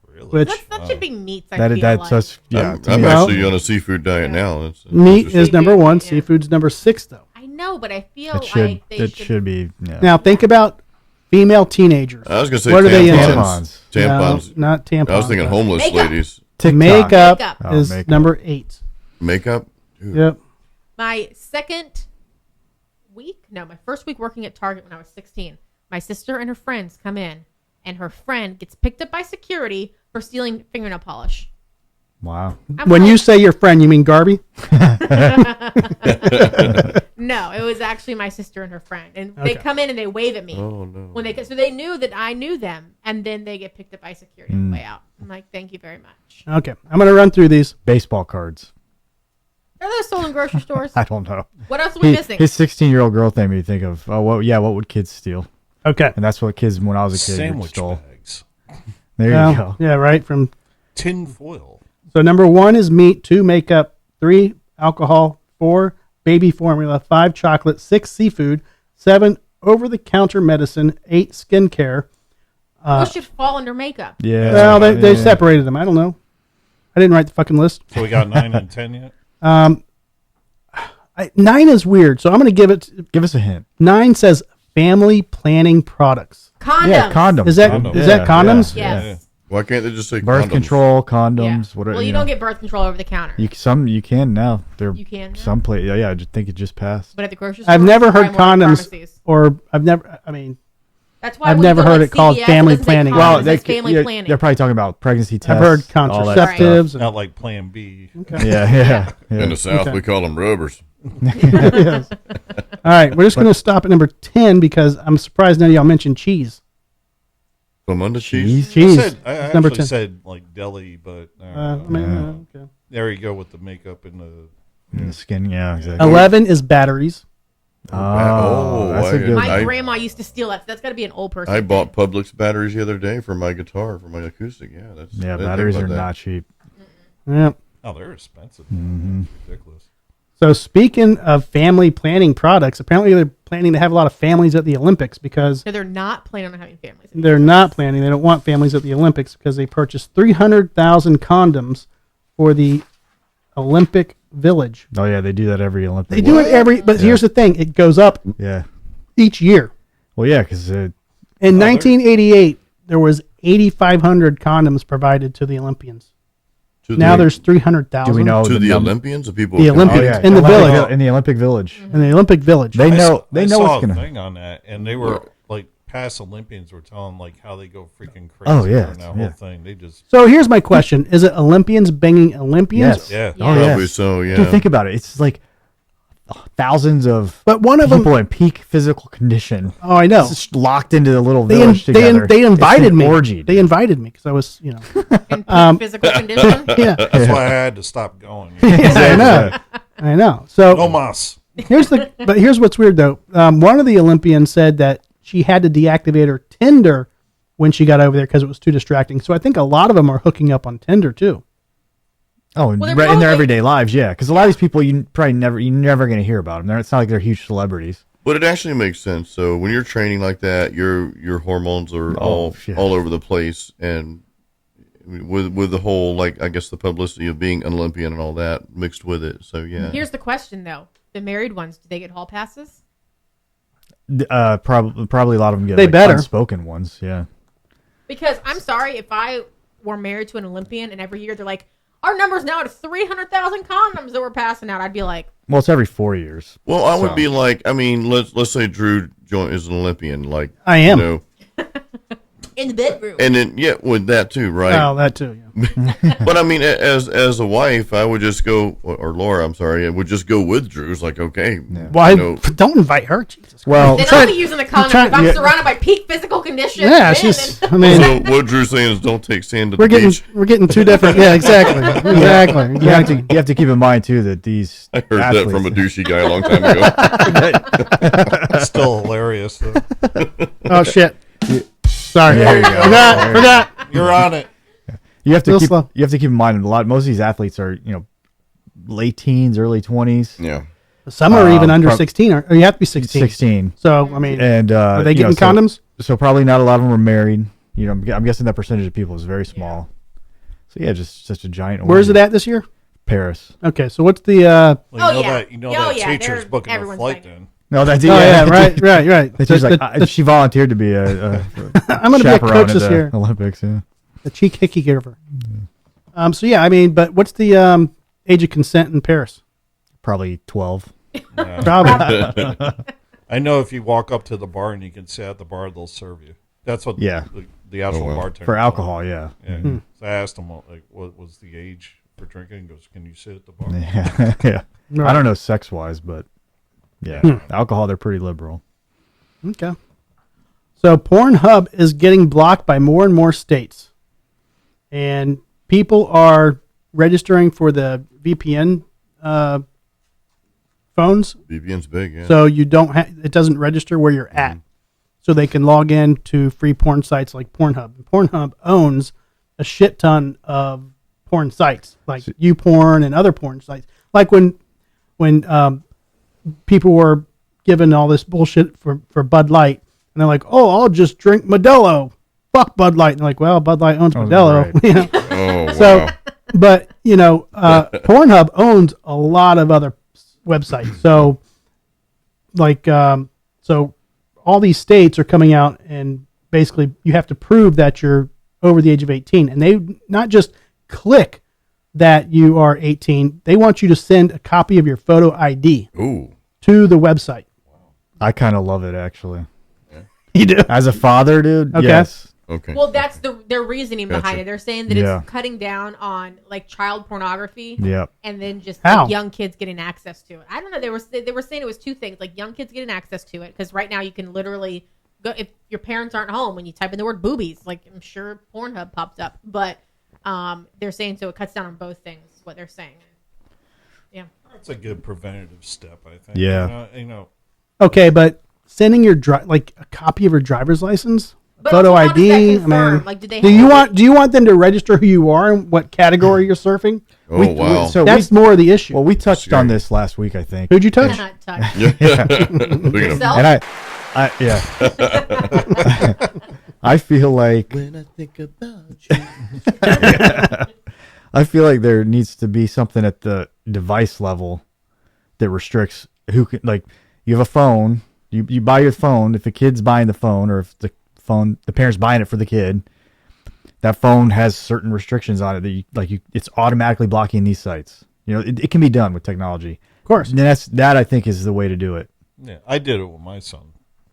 Really? which That should be meats. I That, feel that's like. such, yeah. to I'm me, actually on a seafood diet now. That's meat interesting. is number 1. Yeah. Seafood's number 6, though. I know, but I feel it should, like they it should. should be. Yeah. Now think about female teenagers. I was gonna say What are they into? tampons. Tampons. No, not tampons. I was thinking homeless Makeup. ladies. TikTok. Makeup Makeup. Oh, is makeup. number 8. Makeup. Dude. Yep. My second week, no, my first week working at Target when I was 16, my sister and her friends come in, and her friend gets picked up by security for stealing fingernail polish. Wow. I'm When like, you say your friend, you mean Garby? no, it was actually my sister and her friend, and they Okay. come in and they wave at me Oh no. when they so they knew that I knew them, and then they get picked up by security on the way out. I'm like, thank you very much. Okay. I'm going to run through these. Baseball cards. Are those sold in grocery stores? I don't know. What else are we missing? His 16-year-old girl thing made me think of, oh, well, yeah, what would kids steal? Okay. And that's what kids, when I was a kid, Sandwich stole. bags. There Well, you go. yeah, right. From Tin foil. So number 1 is meat, 2 makeup, 3 alcohol, 4 baby formula, 5 chocolate, 6 seafood, 7 over-the-counter medicine, 8 skincare. Those should fall under makeup. Yeah. Well, they yeah. separated them. I don't know. I didn't write the fucking list. So we got 9 and 10 yet? 9 is weird, so I'm going to give it. Give us a hint. 9 says family planning products. Condoms. Yeah, condoms. Is that Condoms. is that condoms? Yes. Yeah. Why can't they just say Birth condoms? control, Yeah. condoms, whatever. Well, you know. don't get birth control over the counter. You can now. There You can now? some place. Yeah, I just think it just passed. But at the grocery store, I've never heard probably more condoms, pharmacies. or I've never. I mean, That's why I've when you never go, heard like, it called CVS, family doesn't say planning. condoms, Well, it says family yeah, planning. they're probably talking about pregnancy tests. I've heard all that stuff. contraceptives. Not like Plan B. Yeah. In the South, Okay. we call them rubbers. Yes. All right, we're just going to stop at number 10 because I'm surprised none of y'all mentioned cheese. Flamunda cheese. Cheese. I It's number actually 10. said like deli, but Okay. there you go with the makeup and the. And the skin. Yeah, exactly. 11 is batteries. Oh, that's a good My I, grandma used to steal that. So that's got to be an old person. I thing. bought Publix batteries the other day for my guitar, for my acoustic. Yeah, that's I didn't think batteries about are that. not cheap. Yeah. Oh, they're expensive. Ridiculous. So speaking of family planning products, apparently they're planning to have a lot of families at the Olympics because No, they're not planning on having families. they're not planning. They don't want families at the Olympics because they purchased 300,000 condoms for the Olympic Village. Oh yeah, they do that every Olympic. They do it but here's the thing. It goes up Yeah. each year. Well, yeah, because In 1988, there was 8,500 condoms provided to the Olympians. To Now the, there's 300,000. to do we know the num- Olympians, the people. The who come Olympians. out? In the Olympic- village. in the Olympic Village. In the Olympic Village. They I know saw what's a gonna. thing on that, and they were like past Olympians were telling like how they go freaking crazy. Oh, yeah, during that yeah. whole thing. They just So here's my question: is it Olympians banging Olympians? Yes. yeah. Oh, Probably yeah. so. Yeah. Dude, think about it. It's like thousands of But one of them. people in peak physical condition. Oh, I know. Just locked into the little They, village together. they invited It's an me. Orgy. They invited me because I was, In physical condition. yeah, That's why I had to stop going. I know, I know. So No mas. here's what's weird though. One of the Olympians said that she had to deactivate her Tinder when she got over there because it was too distracting. So I think a lot of them are hooking up on Tinder too. Oh, Well, they're in their probably- everyday lives, yeah. Because a lot of these people, you're never going to hear about them. It's not like they're huge celebrities. But it actually makes sense. So when you're training like that, your hormones are all yeah. over the place, and with the whole like I guess the publicity of being an Olympian and all that mixed with it. So yeah. Here's the question though: the married ones, do they get hall passes? Probably a lot of them get They like, better. unspoken ones, yeah. Because I'm sorry, if I were married to an Olympian and every year they're like, our number's now at 300,000 condoms that we're passing out, I'd be like, Well, it's every 4 years. Well, I would So. be like, I mean, let's say Drew is an Olympian, like I am. you know, in the bedroom. and then yeah, with that too, right? Oh, that too. Yeah. But I mean, as a wife, I would just go, or Laura, I'm sorry, I would just go with Drew. It's like, okay, Why? you know, Don't invite her. Jesus. Well, Then trying- I'll be using the condom trying- if I'm yeah. surrounded by peak physical condition. Yeah, man, it's just. and- I mean, so what Drew's saying is don't take sand to we're the beach. getting two different. Yeah, exactly. Exactly. you have to keep in mind too that these I heard that from a athletes- douchey guy a long time ago. Still hilarious. Though. Oh shit. Sorry. There you go. Forgot. You're on it. You have to Real keep slow. you have to keep in mind most of these athletes are late teens, early 20s, Yeah. Some are even under prob- 16, or you have to be 16. 16, So I mean, and are they you know, getting condoms? So probably not a lot of them are married. I'm guessing that percentage of people is very small. So yeah, just such a giant. Where's it orgy. at this year? Paris. Okay, so what's the? Well, you Oh, know yeah. that Oh, yeah, teacher's they're- booking a everyone's flight banging. then. No, that's Oh yeah, right. She's The- like, the- she volunteered to be a I'm going to be a chaperone coach at this the year. Olympics. Yeah. The cheek hickey giver. So yeah, I mean, but what's the age of consent in Paris? Probably 12. Probably. I know if you walk up to the bar and you can sit at the bar, they'll serve you. That's what Yeah. the actual Oh, wow. bartender For told alcohol, me. yeah. Yeah. So I asked him like, what was the age for drinking? He goes, can you sit at the bar? Yeah. Yeah. Right. I don't know sex wise, but yeah, alcohol, they're pretty liberal. Okay. So Pornhub is getting blocked by more and more states, and people are registering for the VPN phones, BBN's big, yeah. so you don't it doesn't register where you're at, so they can log in to free porn sites like Pornhub. And Pornhub owns a shit ton of porn sites like YouPorn and other porn sites. Like when people were given all this bullshit for Bud Light, and they're like, "Oh, I'll just drink Modelo. Fuck Bud Light." And they're like, "Well, Bud Light owns Modelo." right. You know? Oh, wow. So, but Pornhub owns a lot of other websites. So, like, so all these states are coming out, and basically you have to prove that you're over the age of 18, and they not just click that you are 18. They want you to send a copy of your photo ID Ooh. to the website. I kind of love it, actually. You do? As a father, dude, Okay. yes. Okay. Well, that's their reasoning behind Gotcha. it. They're saying that Yeah. it's cutting down on like child pornography, Yep. and then just How? like, young kids getting access to it. I don't know. They were saying it was two things, like young kids getting access to it because right now you can literally go if your parents aren't home when you type in the word boobies. Like I'm sure Pornhub pops up, but they're saying so it cuts down on both things. What they're saying, yeah. That's a good preventative step, I think. Yeah. You know, Okay, but sending your like a copy of your driver's license, But photo how does that ID. confirm? Like, do they do you have want them to register who you are and what category you're surfing? Oh, wow. So That's more of the issue. well, we touched Scary. on this last week, I think. Who'd you touch? not touch? Speaking of- Yourself? And yeah. I feel like when I think about you. I feel like there needs to be something at the device level that restricts who can, like, you have a phone, you buy your phone. If the kid's buying the phone, or if the parent's buying it for the kid, that phone has certain restrictions on it that it's automatically blocking these sites. You know, it can be done with technology. Of course. And that I think is the way to do it. Yeah, I did it with my son.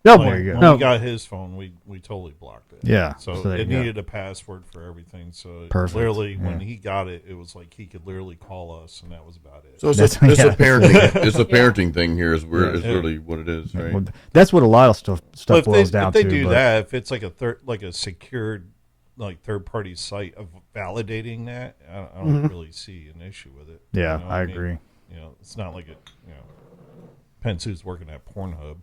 No, Like, there you go. when No. he got his phone, we totally blocked it. Yeah, So, so there it you go. needed a password for everything. So Perfect. literally, when Yeah. he got it, it was like he could literally call us, and that was about it. So it's That's- a yeah. parenting. It's a parenting thing here. Is where Yeah. is really what it is, right? Well, that's what a lot of stuff But boils down if they to. do but- that, if it's like a secured, like third party site of validating that, I don't really see an issue with it. Yeah, You know what I mean? agree. You know, it's not like Penn Sue's working at Pornhub.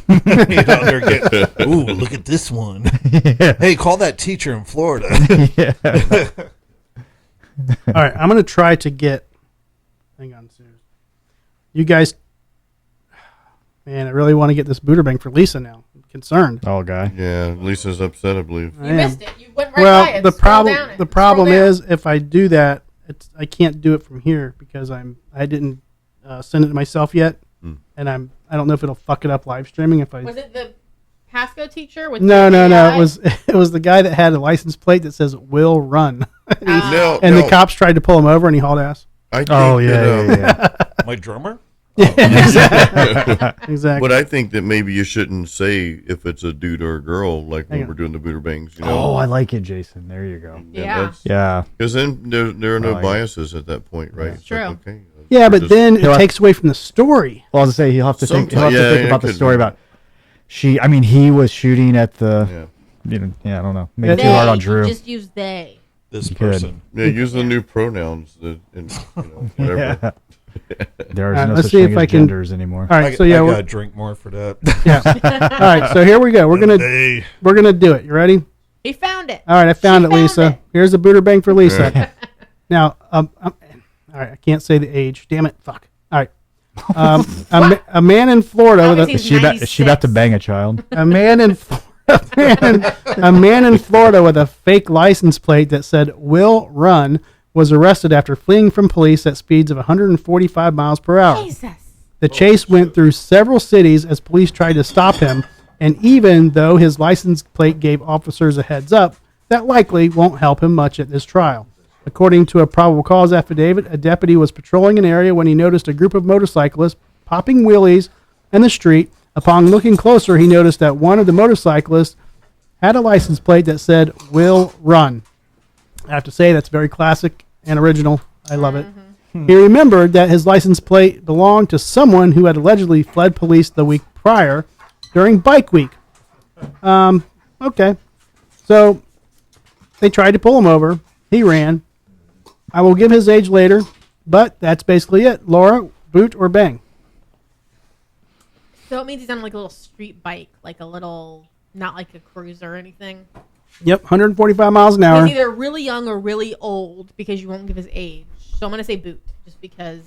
You know, they're getting, ooh, look at this one. Hey, call that teacher in Florida. All right, I'm going to try to get. Hang on, Sue. You guys. Man, I really want to get this Buderbang for Lisa now. I'm concerned. Oh, guy. Yeah, Lisa's upset, I believe. You I am. missed it. You went right by Well, it. the Scroll down it. problem Scroll down. is if I do that, I can't do it from here because I didn't send it to myself yet, and I don't know if it'll fuck it up live streaming if I. Was it the Pasco teacher? With No, the no. AI? It was the guy that had a license plate that says "Will Run," No, and no, the cops tried to pull him over, and he hauled ass. I think Oh, that, yeah. My drummer? Exactly. But I think that maybe you shouldn't say if it's a dude or a girl, like when Hang on. we're doing the Buderbangs. You Oh, know? I like it, Jason. There you go. Yeah. Yeah. Because then there are no Oh, yeah. biases at that point, right? It's True. okay. Yeah, We're but just- then He'll it have- takes away from the story. Well, I'll just say he'll have to think. He'll have to Sometime- think yeah, about the could story be. about he was shooting at the. Yeah. I don't know. Make Yeah. it too hard on They, Drew. just use they. This You could. person. Yeah, use the new pronouns and whatever. Yeah. There is All right, no let's such see thing if as I can- genders anymore. All right, so yeah, I we're, gotta drink more for that. all right, so here we go. We're gonna do it. You ready? He found it. All right, I found She it, found Lisa. it. Here's a Buderbang for Lisa. Yeah. Now, all right, I can't say the age. Damn it, fuck. All right, a man in Florida with Obviously, a Is she about to bang a child? a man in a man in Florida with a fake license plate that said "Will Run" was arrested after fleeing from police at speeds of 145 miles per hour. Jesus. The chase went through several cities as police tried to stop him, and even though his license plate gave officers a heads up, that likely won't help him much at this trial. According to a probable cause affidavit, a deputy was patrolling an area when he noticed a group of motorcyclists popping wheelies in the street. Upon looking closer, he noticed that one of the motorcyclists had a license plate that said "Will Run." I have to say that's very classic and original. I love it. He remembered that his license plate belonged to someone who had allegedly fled police the week prior during Bike Week. Okay. So they tried to pull him over. He ran. I will give his age later, but that's basically it. Laura, boot or bang? So it means he's on like a little street bike, like a little, not like a cruiser or anything. Yep, 145 miles an hour. He's either really young or really old because you won't give his age. So I'm going to say boot just because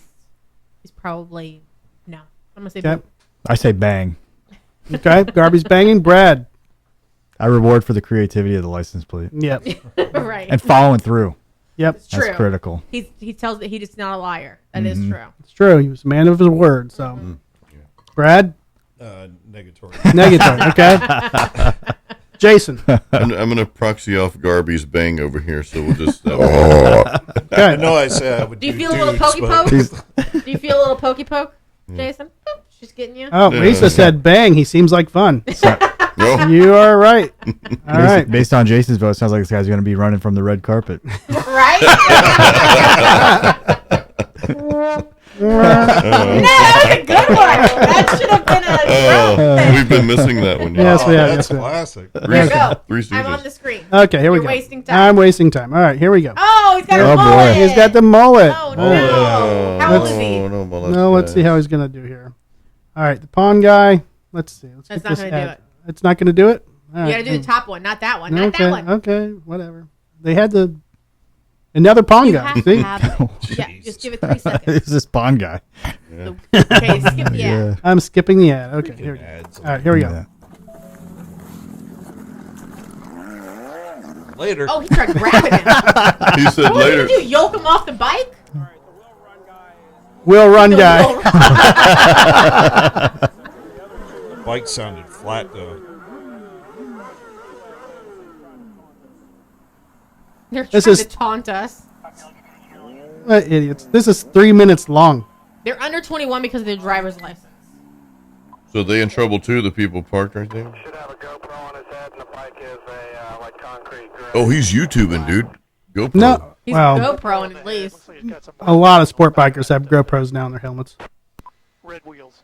he's probably, no. I'm going to say Okay. boot. I say bang. Okay, Garby's banging. Brad. I reward for the creativity of the license plate Yep. Right. and following through. Yep. It's true. That's critical. He tells that he's not a liar. That is true. It's true. He was a man of his word. So, Brad, Negatory. negative. Okay. Jason. I'm going to proxy off Garby's bang over here, so we'll just. I Okay. know I said I would Do you do feel a little dudes, pokey but- poke? Do you feel a little pokey poke, Jason? Boop, she's getting you. Oh, Lisa said bang. He seems like fun. No. You are right. All right. Based on Jason's vote, it sounds like this guy's going to be running from the red carpet. Right? No, that was a good one. That should have been a drum thing. We've been missing that one. Yes, we have. That's Yes, we have. classic. There you go. Three I'm on Stooges. the screen. Okay, here we You're go. wasting time. I'm wasting time. All right, here we go. Oh, he's got Oh, a boy. mullet. He's got the mullet. Oh, All right. no. How old is he? No, well, No, let's see how he's going to do here. All right, the pawn guy. Let's see. Let's That's get not this gonna do ad. it. It's not going to do it? All You right. got to do the top one, not that one. Not okay, that one. Okay, whatever. They had another pawn You guy. have See? to have it. Yeah, just give it 3 seconds. It's this Bond guy. Okay, skip the ad. I'm skipping the ad. Okay, here we go. Ads. All right, here we go. Yeah. Later. Oh, he tried grabbing him. He said What are you later. gonna do? Yoke him off the bike? Will run The guy. will- The bike sounded flat though. They're This trying is- to taunt us. What idiots. This is 3 minutes long. They're under 21 because of their driver's license. So they in trouble too? The people parked right there. Should have a GoPro on his head, and the bike is a like concrete grid. Oh, he's YouTubing, dude. GoPro. No. He's Well, GoProing at least. Looks like he's got some a lot of sport bikers have GoPros now on their helmets. red wheels.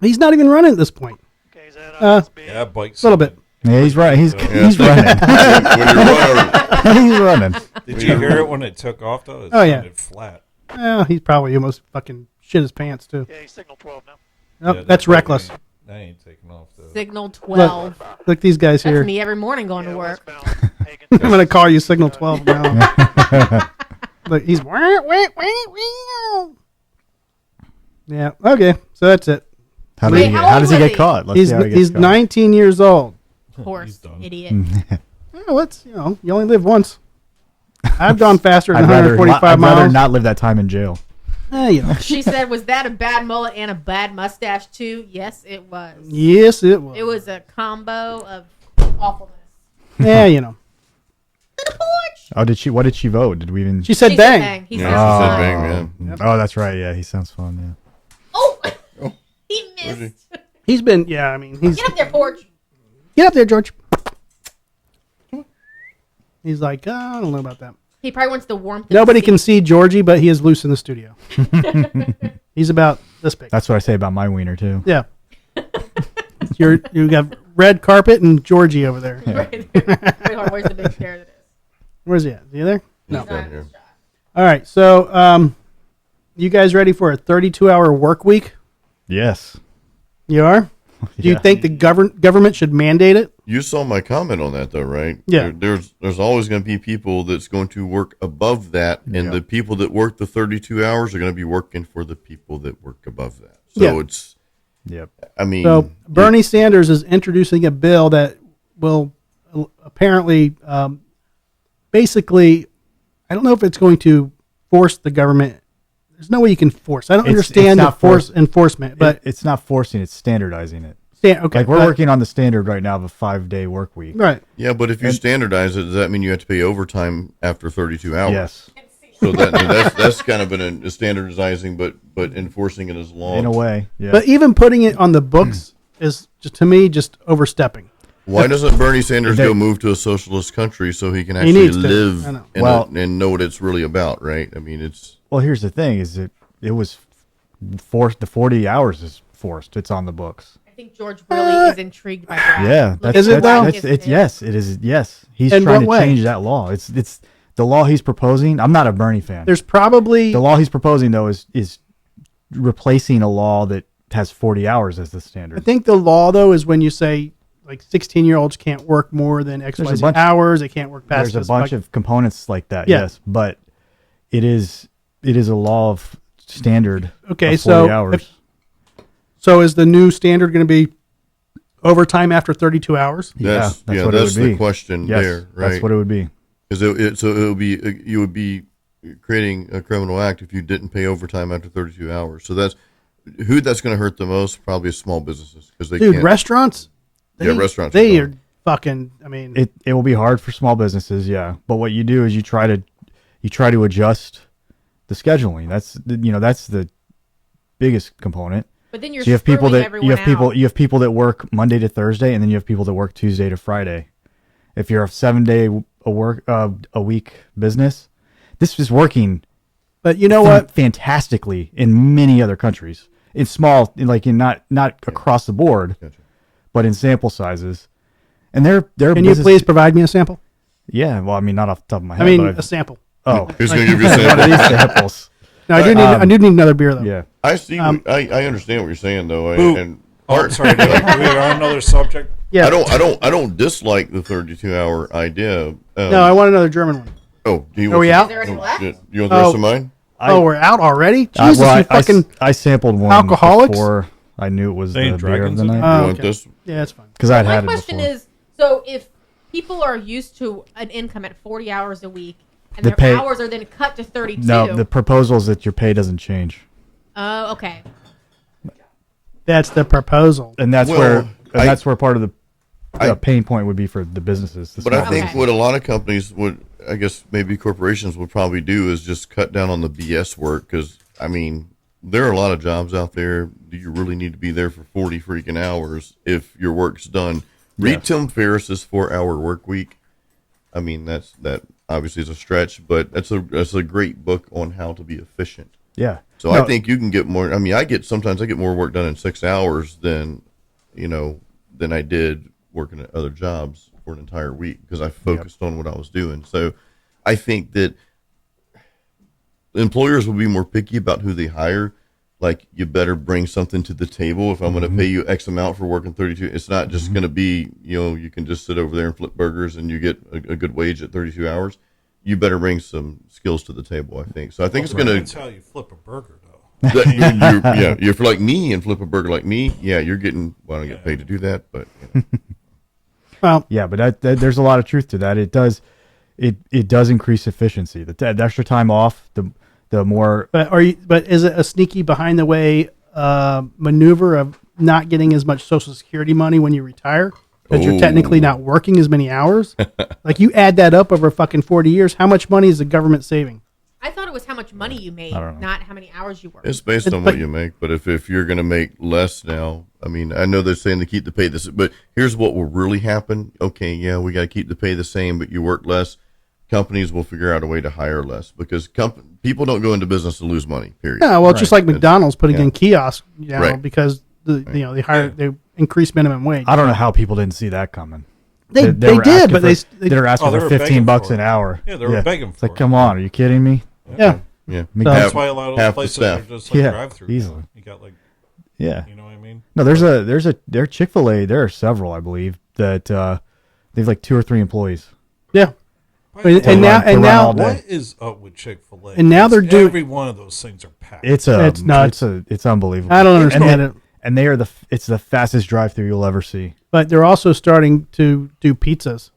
He's not even running at this point. Okay, is that Uh, his big? Yeah, bike. A little bit. Yeah, he's right. He's Yeah. he's running. When you're running, He's running. Did you hear it when it took off though? It Oh, yeah. sounded flat. Well, he's probably almost fucking shit his pants, too. Yeah, he's signal 12 now. Oh, Yeah, that's that reckless. That ain't taking off though. Signal 12. Look, these guys That's here. me every morning going to Yeah, work. westbound, Hagen. I'm going to call you Signal 12 now. Look, he's. Yeah, okay. So that's it. How, Wait, did he how get, how old does he was get he? caught? Let's see how he He's gets caught. 19 years old. Horse, He's done. idiot. Well, let's, you only live once. I've gone faster than I'd rather 145 miles. not live that time in jail. She said, was that a bad mullet and a bad mustache too? Yes, it was. Yes, it was. It was a combo of awfulness. Yeah, To the porch. Oh, what did she vote? Did we even? She said She bang. said bang. He yeah, said she said bang. bang, man. Oh, that's right. Yeah, he sounds fun. Oh, Oh. he missed. He's been, yeah, I mean, he's. Get up there, porch. Get up there, George. He's like, I don't know about that. He probably wants the warmth. of Nobody the can seat. see Georgie, but he is loose in the studio. He's about this big. That's what I say about my wiener too. Yeah. You got red carpet and Georgie over there. Right there. Wait, hold on, where's the big chair that is? Where's he at? Is he there? No. He's down here. All right. So, you guys ready for a 32-hour work week? Yes. You are? Do you Yeah. think the government should mandate it? You saw my comment on that, though, right? Yeah. There's always going to be people that's going to work above that, and Yeah. the people that work the 32 hours are going to be working for the people that work above that. So Yeah. it's, Yep. I mean, So Bernie Sanders is introducing a bill that will apparently, basically, I don't know if it's going to force the government. There's no way you can force. I don't It's understand the not force enforcement, but it's not forcing; it's standardizing it. okay, Like we're but- working on the standard right now of a 5-day work week. right. yeah, but if you standardize it, does that mean you have to pay overtime after 32 hours? Yes, So that's kind of been a standardizing, but enforcing it as law. in a way. Yeah. But even putting it on the books is, just, to me, just overstepping. Why doesn't Bernie Sanders They- go move to a socialist country so he can He actually needs to. live I know. and know what it's really about, right? I mean, it's Well, here's the thing: is it was forced. The 40 hours is forced. It's on the books. I think George really is intrigued by that. Yeah, Look that's, Is it at though? Black It's, is- it's yes, it is. Yes, he's In trying what to way? change that law. It's the law he's proposing. I'm not a Bernie fan. There's probably The law he's proposing though is replacing a law that has 40 hours as the standard. I think the law though is when you say like 16-year-olds can't work more than X There's a Y Z bunch- hours. They can't work past. There's a this, bunch like- of components like that. Yeah. Yes, but it is a law of standard. Okay, of 40 so hours. So is the new standard going to be overtime after 32 hours? that's that's what it that's would the be. question Yes, there, right? that's what it would be. Because it will be you would be creating a criminal act if you didn't pay overtime after 32 hours. So that's that's going to hurt the most. Probably small businesses because they Dude, can't. Restaurants? Yeah, restaurants are They gone. are fucking, I mean, It will be hard for small businesses, yeah. But what you do is you try to adjust the scheduling. That's the biggest component. But then you're So you have people screwing that everyone out. you have people that work Monday to Thursday, and then you have people that work Tuesday to Friday. If you're a 7-day a week business, this is working. but you know what? Fantastically in many other countries. In small, not across the board, Gotcha. but in sample sizes. And they're Can you please provide me a sample? Yeah, well, I mean, not off the top of my head. I mean, but a sample. oh, Who's going to give you a one of sample? these samples. No, I do need another beer though. Yeah. I see. I understand what you're saying though, Boo. and Oh, I'm sorry. Do we on another subject? Yeah. I don't dislike the 32-hour idea. No, I want another German one. Oh, do you Are want we some- out? Is there any oh, left? shit. You want the rest of mine? We're out already. Jesus, Well, you fucking. I sampled one alcoholics? before I knew it was They the ain't beer of dragons the in there? night. You want okay. this? Yeah, that's fine. Because I'd My had it question before. is, so if people are used to an income at 40 hours a week and The their pay- hours are then cut to 32. No, the proposal is that your pay doesn't change. Oh, okay. That's the proposal. And that's Well, that's where part of the I- pain point would be for the businesses. the But I small think Okay. what a lot of companies would, I guess maybe corporations would probably do is just cut down on the BS work. Because I mean, there are a lot of jobs out there. Do you really need to be there for 40 freaking hours if your work's done? Read Yes. Tim Ferriss's 4-Hour Work Week. I mean, that obviously is a stretch, but that's a great book on how to be efficient. Yeah. So No, I think you can get more. I mean, sometimes I get more work done in 6 hours than I did working at other jobs for an entire week because I focused on what I was doing. So I think that employers will be more picky about who they hire. Like, you better bring something to the table. If I'm going to pay you X amount for working 32, it's not just going to be, you can just sit over there and flip burgers and you get a good wage at 32 hours. You better bring some skills to the table, I think. So I think it's going That's to, how you flip a burger, though. if you're like me and flip a burger like me, yeah, you're getting, well, I don't get paid to do that, but Well, Yeah, but there's a lot of truth to that. It does increase efficiency. The extra time off, the more but is it a sneaky behind the way maneuver of not getting as much Social Security money when you retire? Because you're technically not working as many hours. Like, you add that up over fucking 40 years, how much money is the government saving? I thought it was how much money you made, I don't know. not how many hours you worked. it's based on what you make. But if you're going to make less now, I mean, I know they're saying to keep the pay this, but here's what will really happen. Okay, yeah, we got to keep the pay the same, but you work less. Companies will figure out a way to hire less because people don't go into business to lose money. Period. Yeah, well, just like That's- McDonald's putting yeah. in kiosks now Right. because they increase minimum wage. I don't know how people didn't see that coming. They were did, asking but they were asking Oh, they for were 15 begging bucks for an it. hour. Yeah, they were begging It's for like, it. come on, are you kidding me? yeah. Yeah. That's why a lot of half those the places are staff. just like Yeah, drive-through. easily. You got like, Yeah. you know what I mean? No, there Chick-fil-A. There are several, I believe, that they have like 2 or 3 employees. Yeah. Why- And now to run all day. what is up with Chick-fil-A? And now they're doing- every one of those things are packed. It's nuts. It's unbelievable. I don't understand it. And they are it's the fastest drive-through you'll ever see. But they're also starting to do pizzas.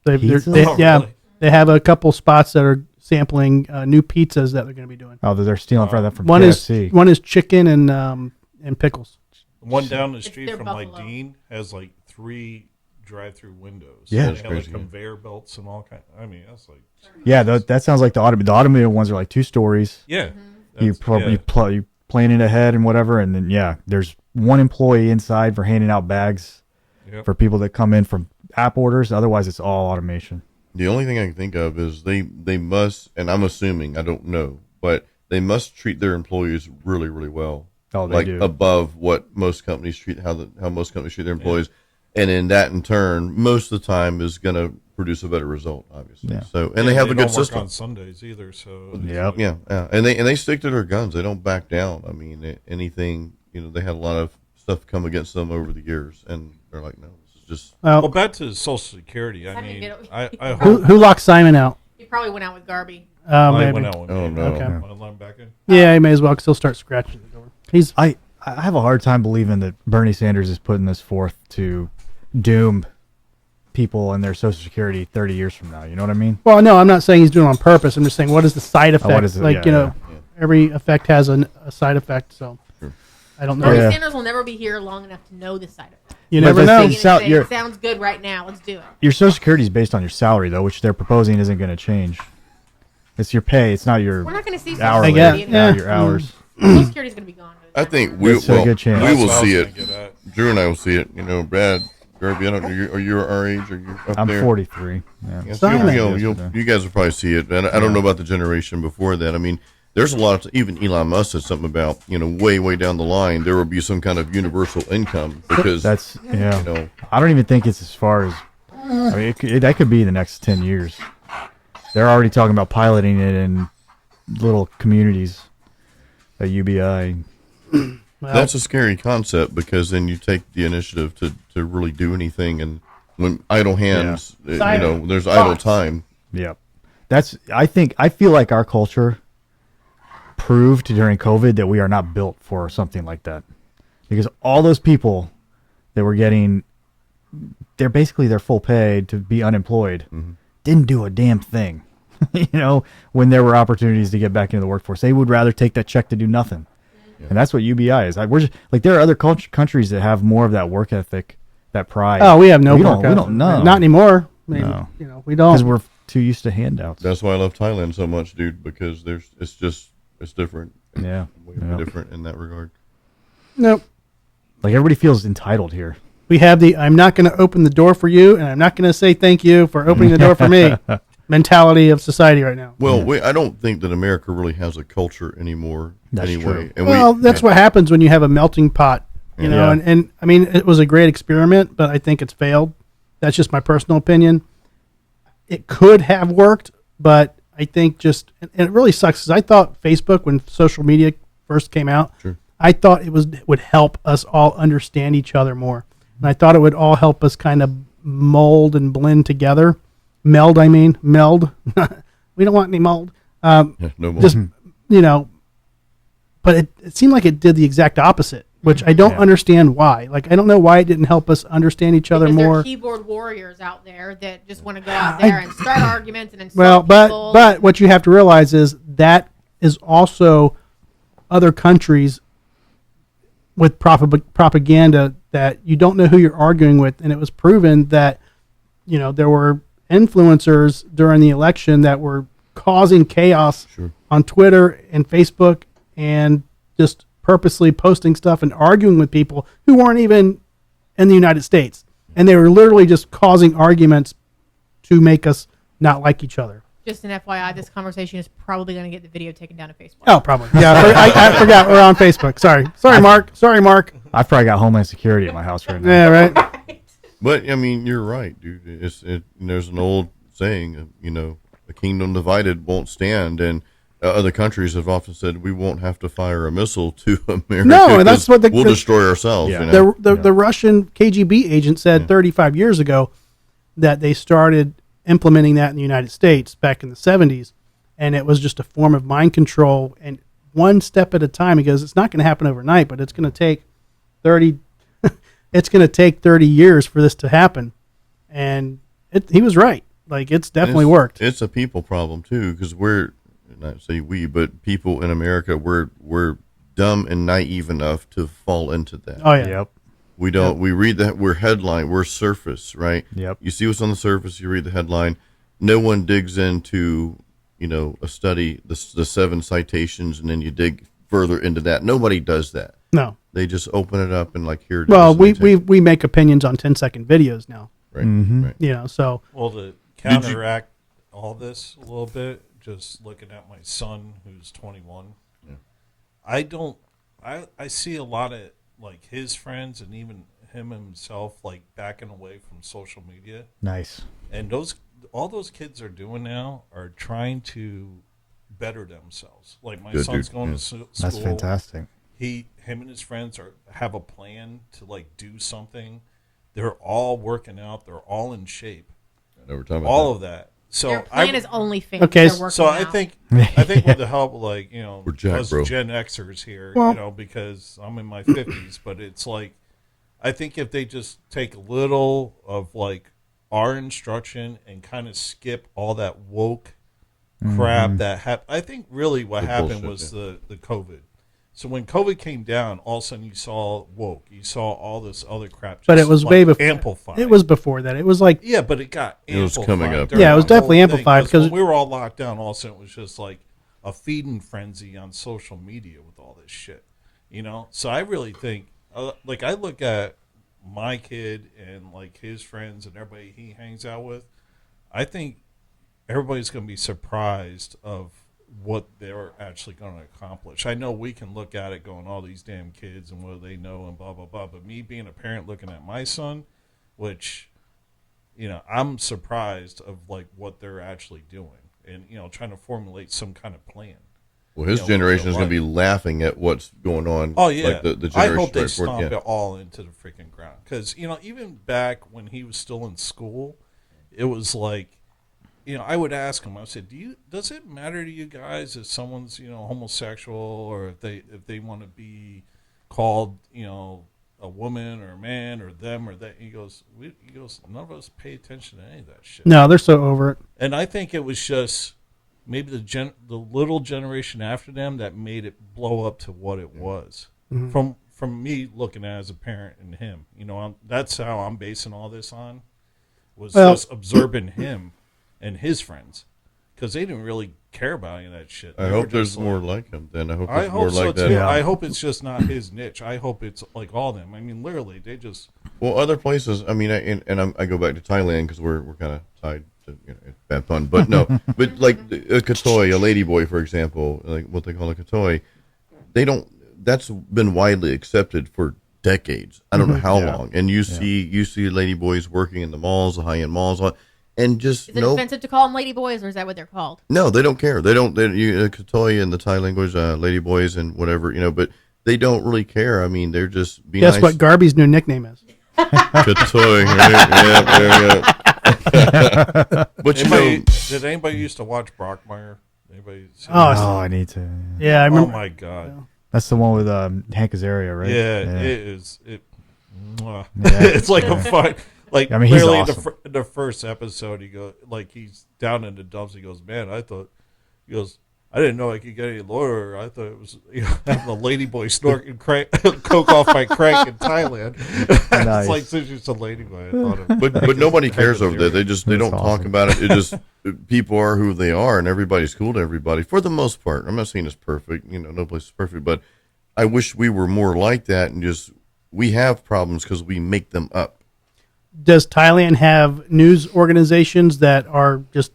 Pizzas? Oh, Yeah, really? they have a couple spots that are sampling new pizzas that they're going to be doing. Oh, they're stealing from One KFC. is chicken and pickles. One down the It's street their from Buffalo. like Dean has like 3 drive-through windows. Yeah. They That's have like crazy. conveyor belts and all kind. I mean, that's like, Yeah, that sounds like the automated ones are like 2 stories. yeah. You That's- probably yeah. you plan it ahead and whatever, and then there's one employee inside for handing out bags Yep. for people that come in from app orders. Otherwise, it's all automation. The only thing I can think of is they must, and I'm assuming, I don't know, but they must treat their employees really, really well. Oh, they like do. above what most companies treat, how most companies treat their employees, and in that in turn, most of the time is going to produce a better result, obviously. Yeah. So, and they have a don't good work system. on Sundays either. So it's Yep. like- Yeah, and they stick to their guns. They don't back down. I mean, anything, they had a lot of stuff come against them over the years, and they're like, no, this is just. Well, back to Social Security. I How do you mean, get it? I Who hope locked Simon out? He probably went out with Garby. I Maybe. went out with Oh, me. no. Okay. Want to let him back in? Yeah, he may as well because he'll start scratching the door. He's I have a hard time believing that Bernie Sanders is putting this forth to doom people and their Social Security 30 years from now. You know what I mean? well. No, I'm not saying he's doing it on purpose. I'm just saying what is the side effect? what is it? Like Yeah, every effect has a side effect. So I don't know. Bernie Yeah. Sanders will never be here long enough to know the side effect. You But never the know. thing- He's gonna say, you're- it sounds good right now. Let's do it. Your Social Security is based on your salary, though, which they're proposing isn't going to change. It's your pay. It's not your We're not going to see Social hourly. I guess, Security yeah. anymore. Your hours. Social Security is going to be gone. I think we That's a good chance. we That's will what I see was it. gonna get at. Drew and I will see it. Brad, Garby, I don't know. Are you our age? Are you up I'm there? 43. Yeah. Yeah, so Simon. you guys will probably see it. And I don't know about the generation before that. I mean, there's a lot of, even Elon Musk said something about, way down the line, there will be some kind of universal income because That's yeah. you know, I don't even think it's as far as. I mean, that could be the next 10 years. They're already talking about piloting it in little communities. a UBI. Well, That's a scary concept because then you take the initiative to really do anything, and when idle hands, there's idle time. Yep. I feel like our culture proved during COVID that we are not built for something like that. Because all those people that were getting they're basically their full pay to be unemployed, didn't do a damn thing. When there were opportunities to get back into the workforce, they would rather take that check to do nothing. Yeah. And that's what UBI is. We're just like, there are other countries that have more of that work ethic, that pride. Oh, we have no we work ethic. We don't know. Not anymore. I mean, No. We don't. Because we're too used to handouts. That's why I love Thailand so much, dude, because it's different. Yeah. Way different in that regard. Nope. Like, everybody feels entitled here. We have I'm not going to open the door for you, and I'm not going to say thank you for opening the door for me mentality of society right now. Well, I don't think that America really has a culture anymore. That's anyway. true. And That's what happens when you have a melting pot, you know, Yeah. and I mean, it was a great experiment, but I think it's failed. That's just my personal opinion. It could have worked, but I think and it really sucks because I thought Facebook, when social media first came out, Sure. I thought it would help us all understand each other more. And I thought it would all help us kind of mold and blend together. Meld. We don't want any mold. no more. Just, but it seemed like it did the exact opposite, which I don't understand why. Like, I don't know why it didn't help us understand each other Because there more. are keyboard warriors out there that just want to go out there and start arguments and insult Well, people. but what you have to realize is that is also other countries with propaganda that you don't know who you're arguing with, and it was proven that there were influencers during the election that were causing chaos on Twitter and Facebook and just purposely posting stuff and arguing with people who weren't even in the United States, and they were literally just causing arguments to make us not like each other. Just an FYI, this conversation is probably going to get the video taken down to Facebook. Oh, probably. Yeah, I forgot we're on Facebook. Sorry, Mark. I've probably got Homeland Security at my house right now. Yeah, right. But I mean, you're right, dude. There's an old saying, a kingdom divided won't stand, and other countries have often said we won't have to fire a missile to America. No, that's 'cause what we'll destroy ourselves. Yeah. The Russian KGB agent said 35 years ago that they started implementing that in the United States back in the 70s, and it was just a form of mind control, and one step at a time. He goes, it's not going to happen overnight, but it's going to take 30 years for this to happen. And he was right. Like, it's definitely worked. It's a people problem too, because not say we, but people in America, we're dumb and naive enough to fall into that. Oh yeah. Yep. We don't. We read that. We're headline. We're surface, right? Yep. You see what's on the surface. You read the headline. No one digs into, a study, the 7 citations, and then you dig further into that. Nobody does that. No. They just open it up and like, here it Well, is. we make opinions on 10-second videos now. Right. Mhm. Right. So Well, to counteract all this a little bit, just looking at my son who's 21, I see a lot of like his friends and even him himself like backing away from social media, Nice. and all those kids are doing now are trying to better themselves. Like my Good, son's dude. going Yeah. to school. That's fantastic. Him and his friends have a plan to like do something. They're all working out. They're all in shape. I know we're talking about All that. of that. So Their plan is OnlyFans. Okay, They're working So I out. think with the help of like We're jacked, us bro. Gen Xers here, Well- because I'm in my 50s, but it's like I think if they just take a little of like our instruction and kind of skip all that woke crap that happened. I think really what The happened bullshit, was the COVID. So when COVID came down, all of a sudden you saw woke, you saw all this other crap. But just, it was like, way before. amplified. It was before that. It was like, Yeah, but it got It was amplified coming up. during Yeah, it was the whole definitely thing, amplified because- when we were all locked down, all of a sudden it was just like a feeding frenzy on social media with all this shit, So I really think, like, I look at my kid and like his friends and everybody he hangs out with. I think everybody's going to be surprised of what they're actually going to accomplish. I know we can look at it going, all these damn kids and what do they know and blah, blah, blah. But me being a parent looking at my son, which, I'm surprised of like what they're actually doing and, trying to formulate some kind of plan. Well, his you know, generation is real going to be life. laughing at what's going on. Oh yeah, like the I generation hope they right before- stomp yeah. it all into the freaking ground. Because even back when he was still in school, it was like, I would ask him. I said, does it matter to you guys if someone's homosexual, or if they want to be called a woman or a man or them or that? He goes, none of us pay attention to any of that shit. No, they're so over it. And I think it was just maybe the little generation after them that made it blow up to what it was. From me looking at it as a parent and him, that's how I'm basing all this on, was just observing him and his friends, because they didn't really care about any of that shit. I hope there's more like him. Then I hope I there's hope more so like too. that. Yeah. I hope it's just not his niche. I hope it's like all of them. I mean, literally, they just. Well, other places. I mean, I go back to Thailand because we're kind of tied to bad pun, but no, but like a katoi, a ladyboy, for example, like what they call a katoi, they don't. That's been widely accepted for decades. I don't know how long, and you see ladyboys working in the malls, the high end malls, and just Is it offensive to call them lady boys, or is that what they're called? No, they don't care. They don't. Katoi in the Thai language, ladyboys and whatever, but they don't really care. I mean, they're just being Guess nice. what Garby's new nickname is? Katoi, right? Yeah. But Did anybody used to watch Brockmire? Anybody? See Oh, that? Oh, I need to. Yeah, I Oh remember. my god! That's the one with Hank Azaria, right? Yeah, it is. Yeah. It's like a fight. Like, I mean, he's literally awesome. in the first episode, he goes, like, he's down in the dumps. He goes, man, I didn't know I could get any lower. I thought it was having a ladyboy snorting coke off my crank in Thailand. Nice. It's like, since it's a ladyboy, I thought it. but nobody cares over there. They That's don't talk awesome. about it. It just people are who they are, and everybody's cool to everybody for the most part. I'm not saying it's perfect. No place is perfect, but I wish we were more like that. And just we have problems because we make them up. Does Thailand have news organizations that are just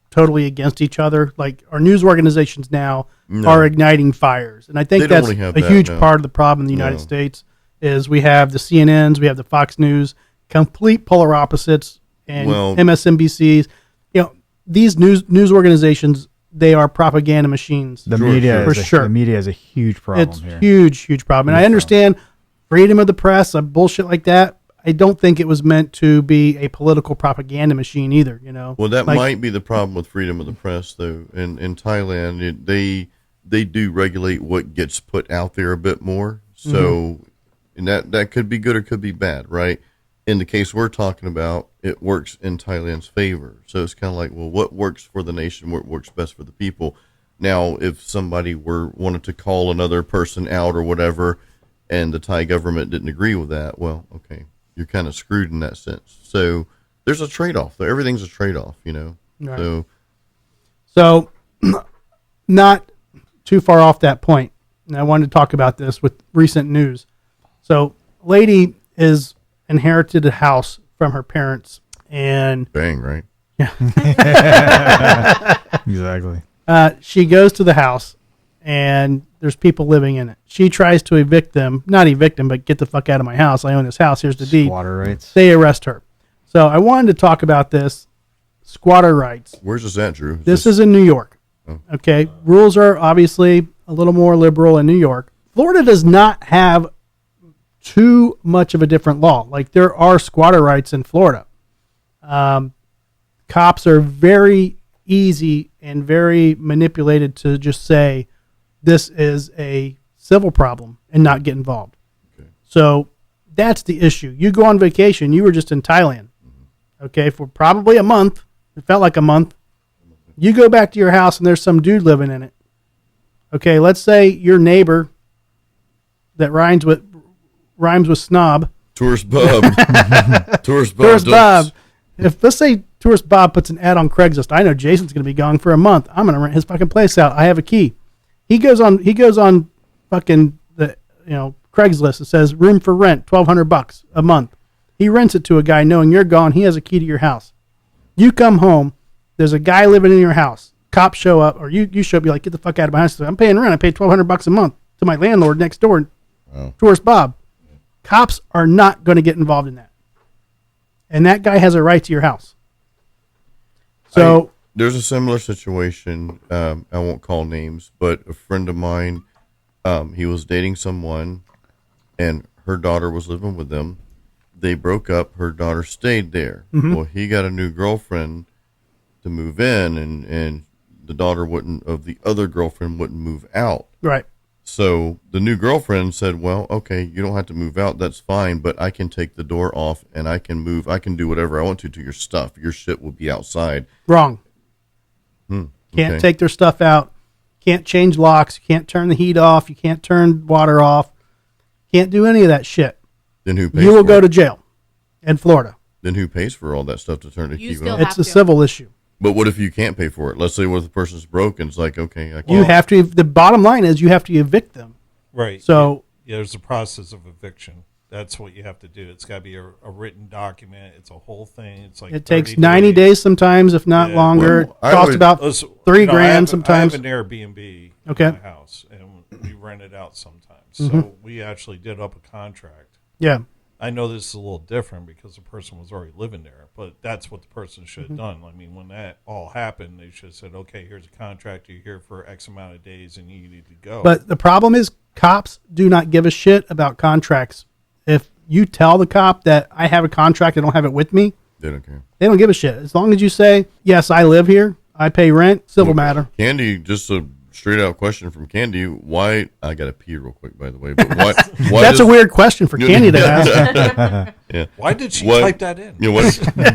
totally against each other? Like, our news organizations now No. are igniting fires, and I think They don't that's really have a that, huge no. part of the problem in the United No. States. Is we have the CNNs, we have the Fox News, complete polar opposites, and Well- MSNBCs. These news organizations, they are propaganda machines. The Sure, media, sure. is For a, sure. the media is a huge problem It's here. huge problem. And I understand freedom of the press, bullshit like that. I don't think it was meant to be a political propaganda machine either. Well, that Like- might be the problem with freedom of the press, though. In Thailand, they do regulate what gets put out there a bit more. So, and that could be good or could be bad, right? In the case we're talking about, it works in Thailand's favor. So it's kind of like, well, what works for the nation? What works best for the people? Now, if somebody wanted to call another person out or whatever, and the Thai government didn't agree with that, well, okay, you're kind of screwed in that sense. So there's a trade-off. Everything's a trade-off, Right. So So, not too far off that point, and I wanted to talk about this with recent news. So, lady is inherited a house from her parents, and bang, right? Exactly. she goes to the house, and there's people living in it. She tries to evict them, not evict them, but get the fuck out of my house. I own this house. Here's the deed. Water rights. They arrest her. So I wanted to talk about this squatter rights. Where's this at, Drew? This is in New York. Okay. Rules are obviously a little more liberal in New York. Florida does not have too much of a different law. Like, there are squatter rights in Florida. Cops are very easy and very manipulated to just say this is a civil problem and not get involved. Okay. So that's the issue. You go on vacation. You were just in Thailand, okay, for probably a month. It felt like a month. You go back to your house and there's some dude living in it. Okay, let's say your neighbor that rhymes with snob. Tourist Bob. Tourist Bob. Tourist Bob. If, let's say, Tourist Bob puts an ad on Craigslist, I know Jason's going to be gone for a month. I'm going to rent his fucking place out. I have a key. He goes on fucking the Craigslist. It says room for rent, $1,200 a month. He rents it to a guy knowing you're gone. He has a key to your house. You come home. There's a guy living in your house. Cops show up, or you show up. You're like, get the fuck out of my house. I'm paying rent. I pay $1,200 a month to my landlord next door, Wow. Tourist Bob. Cops are not going to get involved in that. And that guy has a right to your house. So there's a similar situation. I won't call names, but a friend of mine, he was dating someone, and her daughter was living with them. They broke up. Her daughter stayed there. Well, he got a new girlfriend to move in, and the daughter of the other girlfriend wouldn't move out. Right. So the new girlfriend said, well, okay, you don't have to move out. That's fine, but I can take the door off and I can move. I can do whatever I want to your stuff. Your shit will be outside. Wrong. Can't take their stuff out. Can't change locks. You can't turn the heat off. You can't turn water off. Can't do any of that shit. Then who pays You will for go it? to jail in Florida. Then who pays for all that stuff to turn the You heat still on? have It's a to. civil issue. But what if you can't pay for it? Let's say the person's broken. It's like, okay, I can't. You have to. The bottom line is you have to evict them. Right. So yeah, there's a process of eviction. That's what you have to do. It's got to be a written document. It's a whole thing. It's like it takes 30 90 days sometimes, if not Yeah. longer. Well, It I costs would- about Listen, $3 I grand have- sometimes. I have an Airbnb Okay. in my house, and we rent it out sometimes. So we actually did up a contract. Yeah. I know this is a little different because the person was already living there, but that's what the person should have done. I mean, when that all happened, they should have said, okay, here's a contract. You're here for X amount of days and you need to go. But the problem is cops do not give a shit about contracts. If you tell the cop that I have a contract, I don't have it with me, They don't care. they don't give a shit. As long as you say, yes, I live here, I pay rent, civil matter. Candy, just a straight out question from Candy. Why? I got to pee real quick, by the way. But why? That's a weird question for Candy to ask. Yeah. why did she What- type that in? You know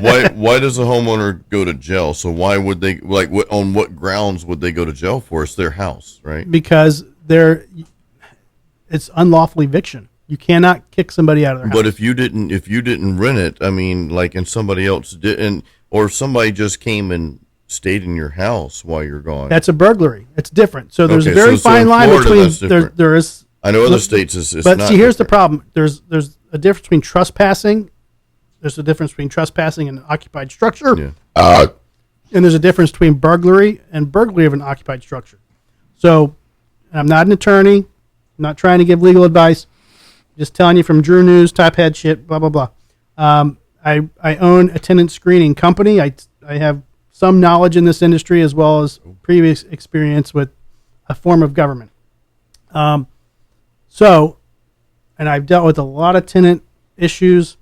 what? Why does a homeowner go to jail? So why would they on what grounds would they go to jail for? It's their house, right? Because it's unlawful eviction. You cannot kick somebody out of their house. But if you didn't rent it, I mean, like, and somebody else didn't, or if somebody just came and stayed in your house while you're gone. That's a burglary. It's different. So there's Okay, a very so fine in line Florida, between that's different. there is. I know other states it's But not see, here's the different. problem. There's a difference between trespassing. There's a difference between trespassing and an occupied structure. Yeah. And there's a difference between burglary and burglary of an occupied structure. So I'm not an attorney. I'm not trying to give legal advice. Just telling you from Drew News, type head shit, blah, blah, blah. I own a tenant screening company. I have some knowledge in this industry as well as previous experience with a form of government. So, and I've dealt with a lot of tenant issues.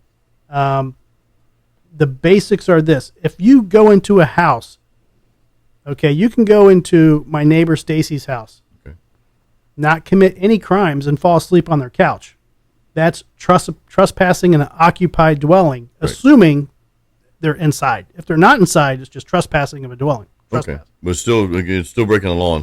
The basics are this. If you go into a house, okay, you can go into my neighbor Stacy's house, Okay. not commit any crimes and fall asleep on their couch. That's trespassing in an occupied dwelling, Right. assuming they're inside. If they're not inside, it's just trespassing of a dwelling. Okay. Trespass. But still, it's still breaking the law in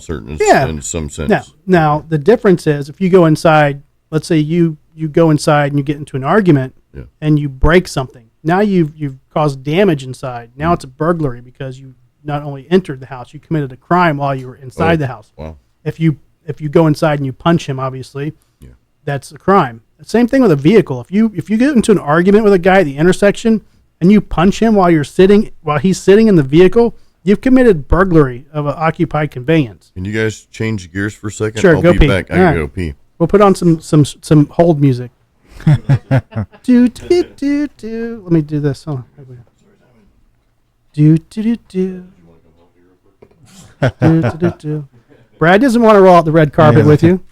some sense. Now, the difference is if you go inside, let's say you go inside and you get into an argument Yeah. and you break something. Now you've caused damage inside. Now it's a burglary because you not only entered the house, you committed a crime while you were inside the house. Wow. If you go inside and you punch him, obviously, Yeah. that's a crime. Same thing with a vehicle. If you get into an argument with a guy at the intersection and you punch him while he's sitting in the vehicle, you've committed burglary of an occupied conveyance. Can you guys change gears for a second? Sure, I'll go be pee. back. I All gotta right. go pee. We'll put on some hold music. do do do do. Let me do this. Hold on. Do do do do. Do do do do. Brad doesn't want to roll out the red carpet Yeah. with you.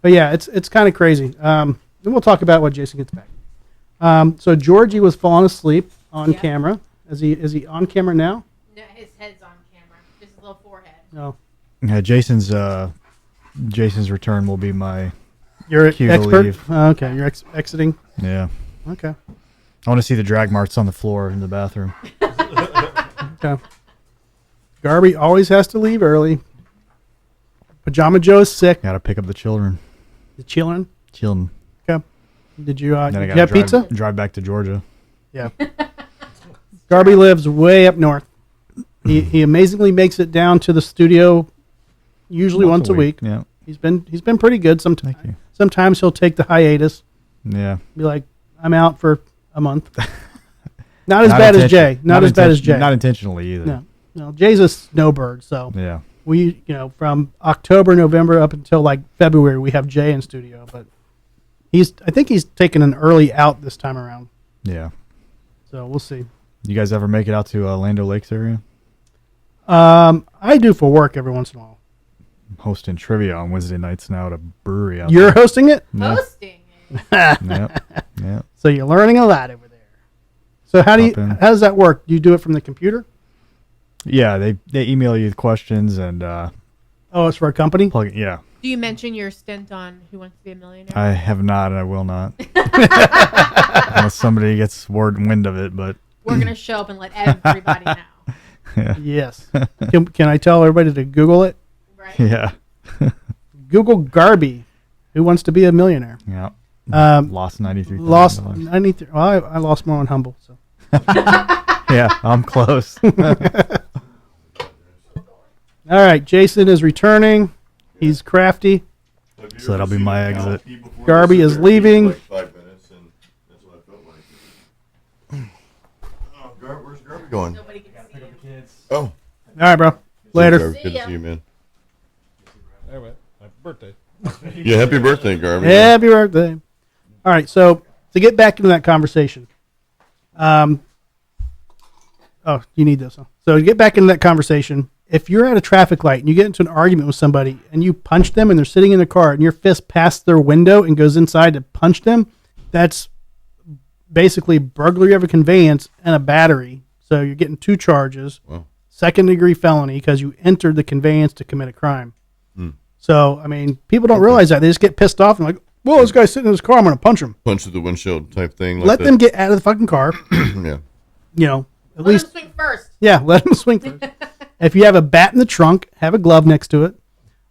But yeah, it's kind of crazy. Then we'll talk about what Jason gets back. So Georgie was falling asleep on Yeah. camera. Is he on camera now? No, his head's on camera. Just his little forehead. No. Yeah, Jason's return will be my You're an Cue to expert. leave. Okay, you're exiting. yeah. Okay. I want to see the drag marks on the floor in the bathroom. Okay. Garby always has to leave early. Pajama Joe is sick. Got to pick up the children. The children. Children. Okay. Did you Then I did you got to have pizza? drive back to Georgia. Yeah. Garby lives way up north. He amazingly makes it down to the studio usually once a week. Yeah. He's been pretty good. Thank you. Sometimes he'll take the hiatus. Yeah. Be like, I'm out for a month. Not as bad as Jay. Not as bad as Jay. Not intentionally either. No. No. Jay's a snowbird, so Yeah. we, from October, November up until like February, we have Jay in studio, but I think he's taking an early out this time around. Yeah. So we'll see. You guys ever make it out to Land Lakes area? I do for work every once in a while. I'm hosting trivia on Wednesday nights now at a brewery out You're there. hosting it? Hosting it. Yep. So you're learning a lot over there. So how does that work? Do you do it from the computer? Yeah, they email you the questions and Oh, it's for a company? plug it. Yeah. Do you mention your stint on Who Wants to Be a Millionaire? I have not and I will not. Unless somebody gets wind of it, but We're going to show up and let everybody know. yeah. Yes. Can I tell everybody to Google it? Right? Yeah. Google Garby. Who wants to be a millionaire? Yeah. Um, Lost 93. Lost 93. Well, I lost more on Humble. So. Yeah, I'm close. All right, Jason is returning. He's crafty. So that'll be my exit. Garby is leaving. Like 5 minutes, and that's what I felt like. Oh, where's Garby going? Nobody can see you. Oh, All right, bro. Later. Garby, good See ya. to see you, man. All right, my birthday. Yeah, happy birthday, Garby. Happy birthday. All right, so to get back into that conversation. Oh, you need this. Huh? So to get back into that conversation, if you're at a traffic light and you get into an argument with somebody and you punch them and they're sitting in the car and your fist passed their window and goes inside to punch them, that's basically burglary of a conveyance and a battery. So you're getting 2 charges. Wow. Second-degree felony because you entered the conveyance to commit a crime. So, I mean, people don't realize that. They just get pissed off and like, well, this guy's sitting in his car. I'm going to punch him. Punch through the windshield type thing. Like Let that. them get out of the fucking car. Yeah. You know, at Let least, them swing first. yeah, let them swing first. If you have a bat in the trunk, have a glove next to it.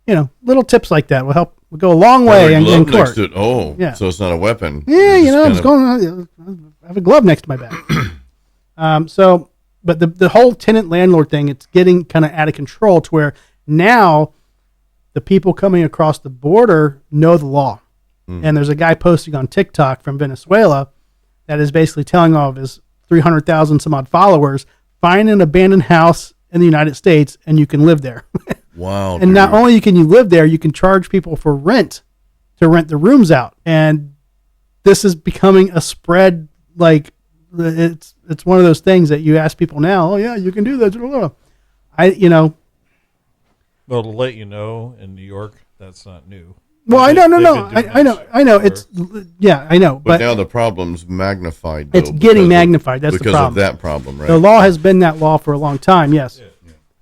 You know, little tips like that will help. Will go a long way in Glove court. next to it. Oh, Yeah. so it's not a weapon. Yeah, It's you know, just it's kind going. I have a glove next to my back. But the whole tenant landlord thing, it's getting kind of out of control to where now the people coming across the border know the law. And there's a guy posting on TikTok from Venezuela that is basically telling all of his 300,000 some odd followers, find an abandoned house in the United States and you can live there. Wow. And not dude. only can you live there, you can charge people for rent to rent the rooms out. And this is becoming a spread. Like it's one of those things that you ask people now, oh yeah, you can do that. Well, to let you know, in New York, that's not new. Well, I They've know. been doing I know. this I know. But But now the problem's magnified. It's though, getting because of- magnified. That's the because problem. of that problem, right? the law has been that law for a long time. Yes.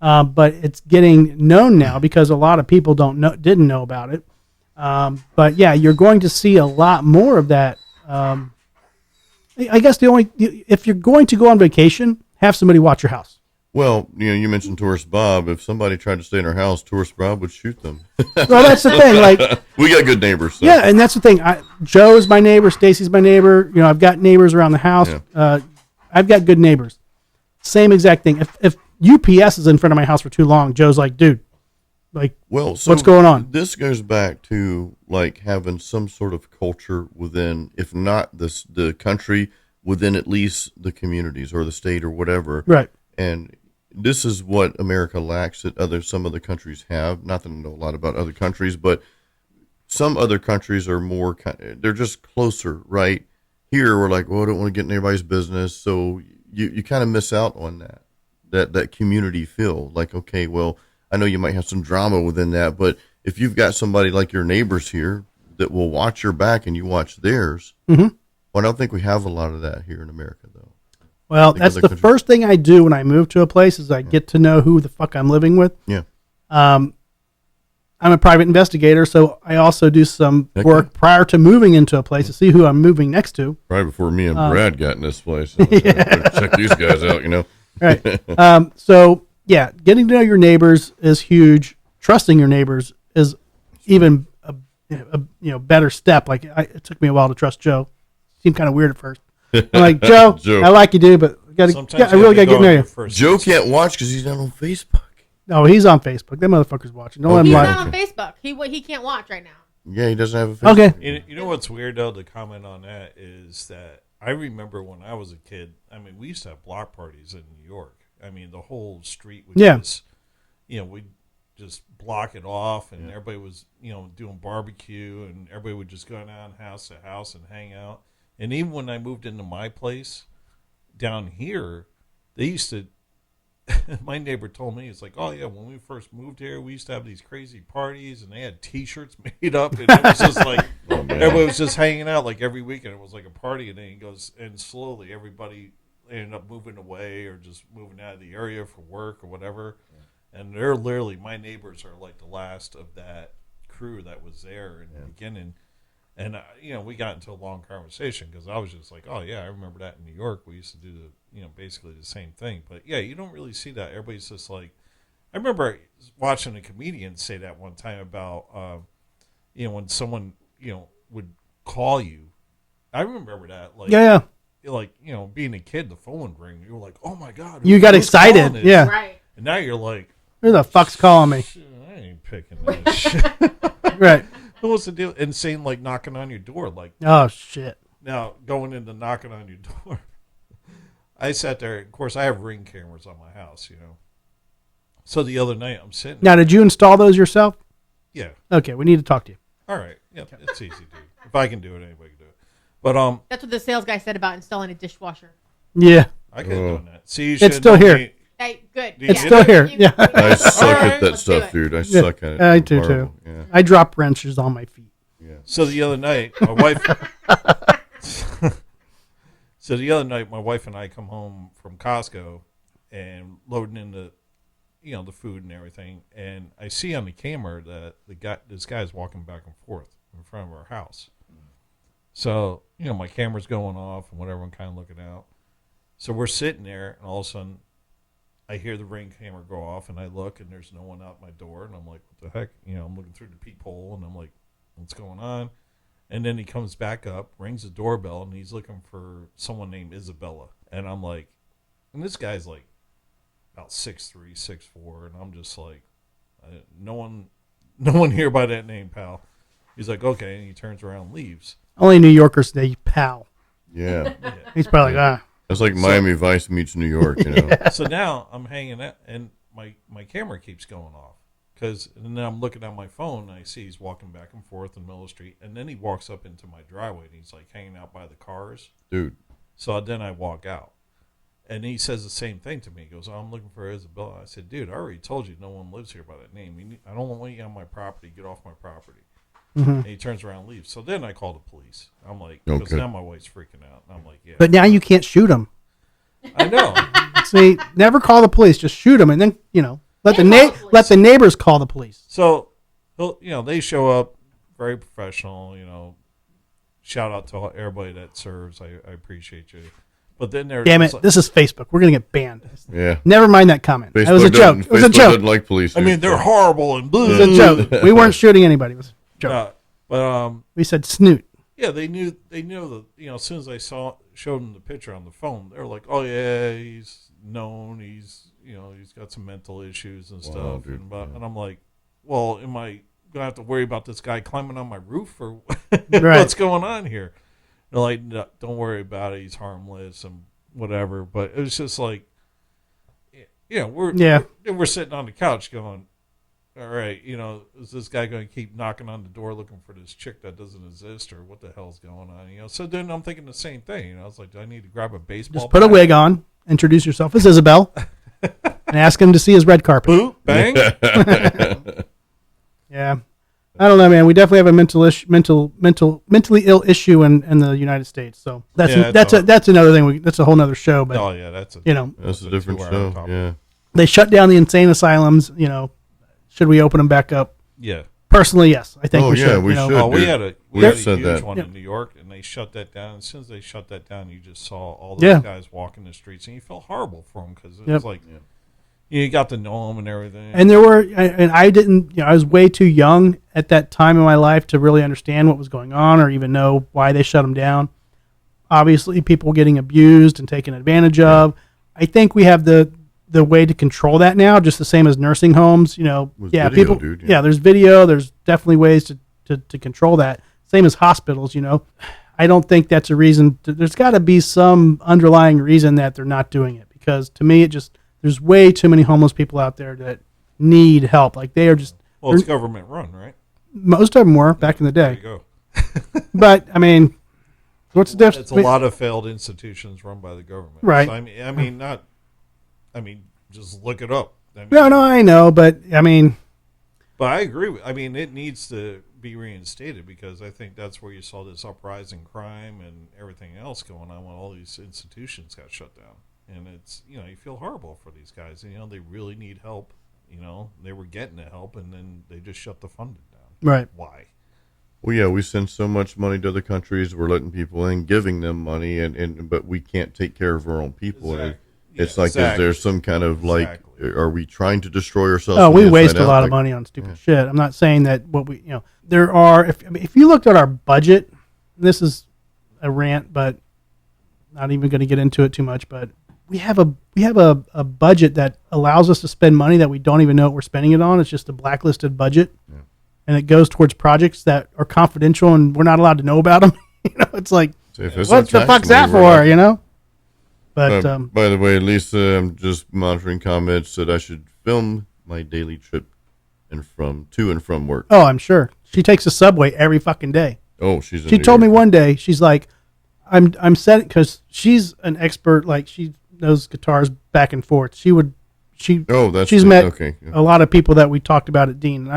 But it's getting known now because a lot of people didn't know about it. But yeah, you're going to see a lot more of that. I guess if you're going to go on vacation, have somebody watch your house. Well, you mentioned Tourist Bob. If somebody tried to stay in our house, Tourist Bob would shoot them. Well, that's the thing. Like, We got good neighbors. So. yeah, and that's the thing. Joe's my neighbor. Stacy's my neighbor. I've got neighbors around the house. Yeah. I've got good neighbors. Same exact thing. If UPS is in front of my house for too long, Joe's like, dude, like, Well, so what's going on? This goes back to like having some sort of culture within, if not the country, within at least the communities or the state or whatever. Right. And this is what America lacks that some other countries have. Not that I know a lot about other countries, but some other countries are more, they're just closer, right? Here, we're like, well, I don't want to get in anybody's business. So you kind of miss out on that community feel. Like, okay, well, I know you might have some drama within that, but if you've got somebody like your neighbors here that will watch your back and you watch theirs, well, I don't think we have a lot of that here in America, though. Well, that's the first thing I do when I move to a place is I get to know who the fuck I'm living with. Yeah. I'm a private investigator, so I also do some Heck work prior to moving into a place to see who I'm moving next to. Right before me and Brad got in this place. I was like, "Better check these guys out, Right. So, yeah, getting to know your neighbors is huge. Trusting your neighbors is even a better step. Like, it took me a while to trust Joe. Seemed kind of weird at first. I'm like, Joe, Joe. I like you, dude, but I really got to get to know you. Joe can't watch because he's not on Facebook. No, he's on Facebook. That motherfucker's watching. Don't let him He's lie. not on Facebook. He can't watch right now. Yeah, he doesn't have a Facebook. Okay. You know what's weird, though, to comment on that is that I remember when I was a kid, I mean, we used to have block parties in New York. I mean, the whole street would just, we'd just block it off, and everybody was, doing barbecue, and everybody would just go down house to house and hang out. And even when I moved into my place down here, they used to. My neighbor told me, it's like, oh yeah, when we first moved here, we used to have these crazy parties, and they had T-shirts made up, and it was just like everybody was just hanging out like every weekend. It was like a party, and then he goes, and slowly everybody ended up moving away or just moving out of the area for work or whatever. And they're literally, my neighbors are like the last of that crew that was there in the beginning. And, we got into a long conversation because I was just like, oh, yeah, I remember that in New York. We used to do basically the same thing. But, yeah, you don't really see that. Everybody's just like, I remember watching a comedian say that one time about, when someone, would call you. I remember that. Like, Yeah. Like, being a kid, the phone would ring. You were like, oh, my God. You got who's calling excited. this? Yeah. Right. And now you're like, Who the fuck's calling me? I ain't picking this shit. Right. What's the deal? And saying, like, knocking on your door. Like, Oh, shit. now, going into knocking on your door, I sat there. Of course, I have Ring cameras on my house, So the other night, I'm sitting Now, did you install those yourself? Yeah. Okay, we need to talk to you. All right. Yeah, it's easy, dude. If I can do it, anybody can do it. But That's what the sales guy said about installing a dishwasher. Yeah. I could have done that. See, you It's should still know here. me. Hey, good. It's Yeah. still here. Yeah. I suck All at right, that let's do stuff, it. dude. I Yeah, suck at it. I do Horrible. too. Yeah. I drop wrenches on my feet. Yeah. So the other night, my wife. my wife and I come home from Costco and loading in the food and everything, and I see on the camera that this guy's walking back and forth in front of our house. So my camera's going off and whatever. I'm kind of looking out. So we're sitting there, and all of a sudden, I hear the Ring camera go off, and I look, and there's no one out my door, and I'm like, what the heck? I'm looking through the peephole, and I'm like, what's going on? And then he comes back up, rings the doorbell, and he's looking for someone named Isabella. And I'm like, and this guy's like about 6'3", 6'4", and I'm just like, no one here by that name, pal. He's like, okay, and he turns around and leaves. Only New Yorkers say pal. Yeah. He's probably like, That's like Miami Vice meets New York, So now I'm hanging out, and my camera keeps going off. And then I'm looking at my phone, and I see he's walking back and forth in the middle of the street, and then he walks up into my driveway, and he's like hanging out by the cars. Dude. So then I walk out, and he says the same thing to me. He goes, oh, I'm looking for Isabella. I said, dude, I already told you no one lives here by that name. I don't want you on my property. Get off my property. And he turns around and leaves. So then I call the police. I'm like, because now my wife's freaking out. And I'm like, yeah. but now you can't shoot them. I know. See, never call the police. Just shoot them, and then let the neighbors call the police. So, they show up, very professional. Shout out to everybody that serves. I appreciate you. But then they're Damn it! This is Facebook. We're gonna get banned. Yeah. Never mind that comment. Facebook It was a joke. It was a Facebook joke. doesn't like police. I mean, they're horrible and blue. It was a joke. We weren't shooting anybody. It was a joke. But We said snoot. yeah, they knew that. As soon as I showed them the picture on the phone, they were like, "Oh yeah, he's known. He's he's got some mental issues and stuff." Dude, And I'm like, "Well, am I gonna have to worry about this guy climbing on my roof or Right. what's going on here?" They're like, no, "Don't worry about it. He's harmless and whatever." But it was just like, we're sitting on the couch going, all right, is this guy going to keep knocking on the door looking for this chick that doesn't exist, or what the hell's going on? So then I'm thinking the same thing. I was like, do I need to grab a baseball? Just put a bat? wig on. Introduce yourself as Isabel, and ask him to see his red carpet. Boop, bang. Yeah, I don't know, man. We definitely have a mentally ill issue in the United States. So that's another thing. That's a whole nother show. But Oh yeah, that's That's a different 2-hour show. topic. Yeah. they shut down the insane asylums. Should we open them back up? Yeah. Personally, yes. I think Oh, we yeah, should. we should. Oh, we dude. had a We huge said that. one Yep. in New York, and they shut that down. As soon as they shut that down, you just saw all those guys walking the streets, and you felt horrible for them because it was like you got to know them and everything. And there were, and I didn't, I was way too young at that time in my life to really understand what was going on or even know why they shut them down. Obviously, people getting abused and taken advantage of. I think we have the way to control that now, just the same as nursing homes. With video, dude, there's video. There's definitely ways to control that. Same as hospitals. I don't think that's a reason. There's got to be some underlying reason that they're not doing it, because to me, there's way too many homeless people out there that need help. Like they are just. Well, it's government run, right? Most of them were back in the There you day, go. but I mean, what's the difference? It's a lot of failed institutions run by the government. Right. So, I mean, not I mean, just look it up. I mean, No, I know, but I mean, But I agree with. I mean, it needs to be reinstated because I think that's where you saw this uprising crime and everything else going on when all these institutions got shut down. And it's, you feel horrible for these guys. They really need help. They were getting the help, and then they just shut the funding down. right. Why? Well, yeah, we send so much money to other countries. We're letting people in, giving them money, but we can't take care of our own people. And it's like, exactly. is there some kind of are we trying to destroy ourselves? Oh, from we the waste inside a out? lot of money on stupid shit. I'm not saying that there are, if you looked at our budget, this is a rant, but not even going to get into it too much, but we have a budget that allows us to spend money that we don't even know what we're spending it on. It's just a blacklisted budget. Yeah. And it goes towards projects that are confidential and we're not allowed to know about them. It's like, what the fuck's that for, But by the way, Lisa, I'm just monitoring comments that I should film my daily trip to and from work. Oh, I'm sure. She takes the subway every fucking day. Oh, she told me one day, she's like, I'm set, because she's an expert, like she knows guitars back and forth. She's met a lot of people that we talked about at Dean.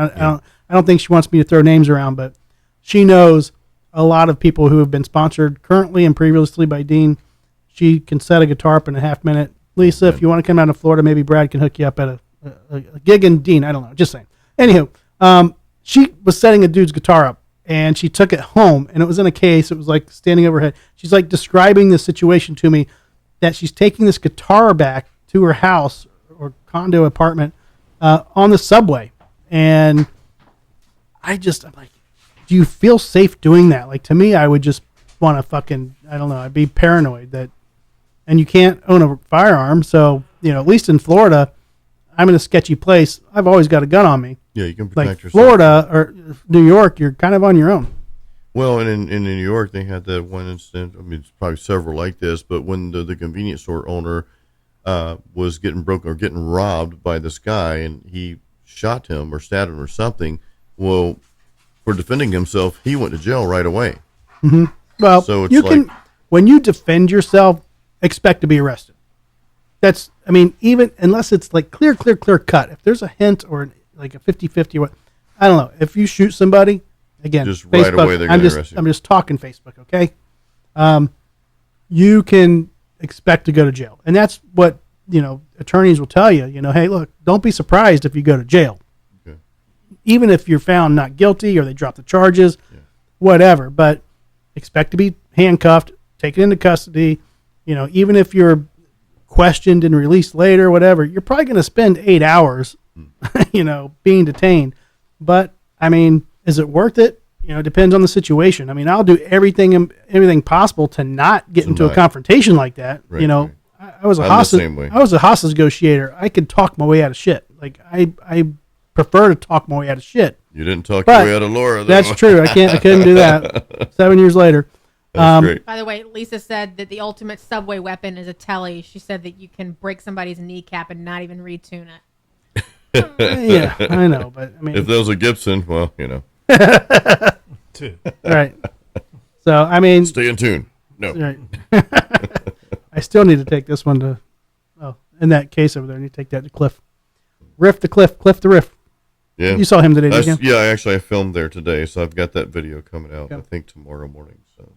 I don't think she wants me to throw names around, but she knows a lot of people who have been sponsored currently and previously by Dean. She can set a guitar up in a half minute. Lisa, if you want to come out to Florida, maybe Brad can hook you up at a gig in Dean. I don't know. Just saying. Anywho, she was setting a dude's guitar up, and she took it home, and it was in a case. It was like standing over her head. She's like describing the situation to me, that she's taking this guitar back to her house or condo apartment on the subway. And I'm like, do you feel safe doing that? Like, to me, I would just want to fucking, I don't know, I'd be paranoid that, and you can't own a firearm. So, at least in Florida, I'm in a sketchy place. I've always got a gun on me. Yeah, you can protect like yourself. Florida or New York, you're kind of on your own. Well, and in New York, they had that one incident. I mean, it's probably several like this, but when the convenience store owner was getting broken or getting robbed by this guy, and he shot him or stabbed him or something, well, for defending himself, he went to jail right away. Mm-hmm. Well, so it's when you defend yourself, expect to be arrested. That's, I mean, even unless it's like clear cut. If there's a hint or like a 50-50 or what, I don't know. If you shoot somebody, again, just Facebook, right away they're going to arrest you. I'm just talking Facebook, okay? You can expect to go to jail. And that's what, attorneys will tell you, hey, look, don't be surprised if you go to jail. Okay. Even if you're found not guilty or they drop the charges, whatever. But expect to be handcuffed, taken into custody. Even if you're questioned and released later, whatever, you're probably going to spend 8 hours, being detained. But, I mean, is it worth it? It depends on the situation. I mean, I'll do everything possible to not get into a confrontation like that. Right, right. I was a hostage negotiator. I could talk my way out of shit. Like, I prefer to talk my way out of shit. You didn't talk your way out of Laura, though. That's true. I couldn't do that. 7 years later. That's great. By the way, Lisa said that the ultimate subway weapon is a telly. She said that you can break somebody's kneecap and not even retune it. Yeah, I know, but I mean, if there was a Gibson, well, right. So I mean, stay in tune. No, right. I still need to take this one to. Oh, in that case over there, I need to take that to Cliff. Cliff the Riff. Yeah, you saw him today, didn't you? Yeah, I filmed there today, so I've got that video coming out. Okay. I think tomorrow morning. So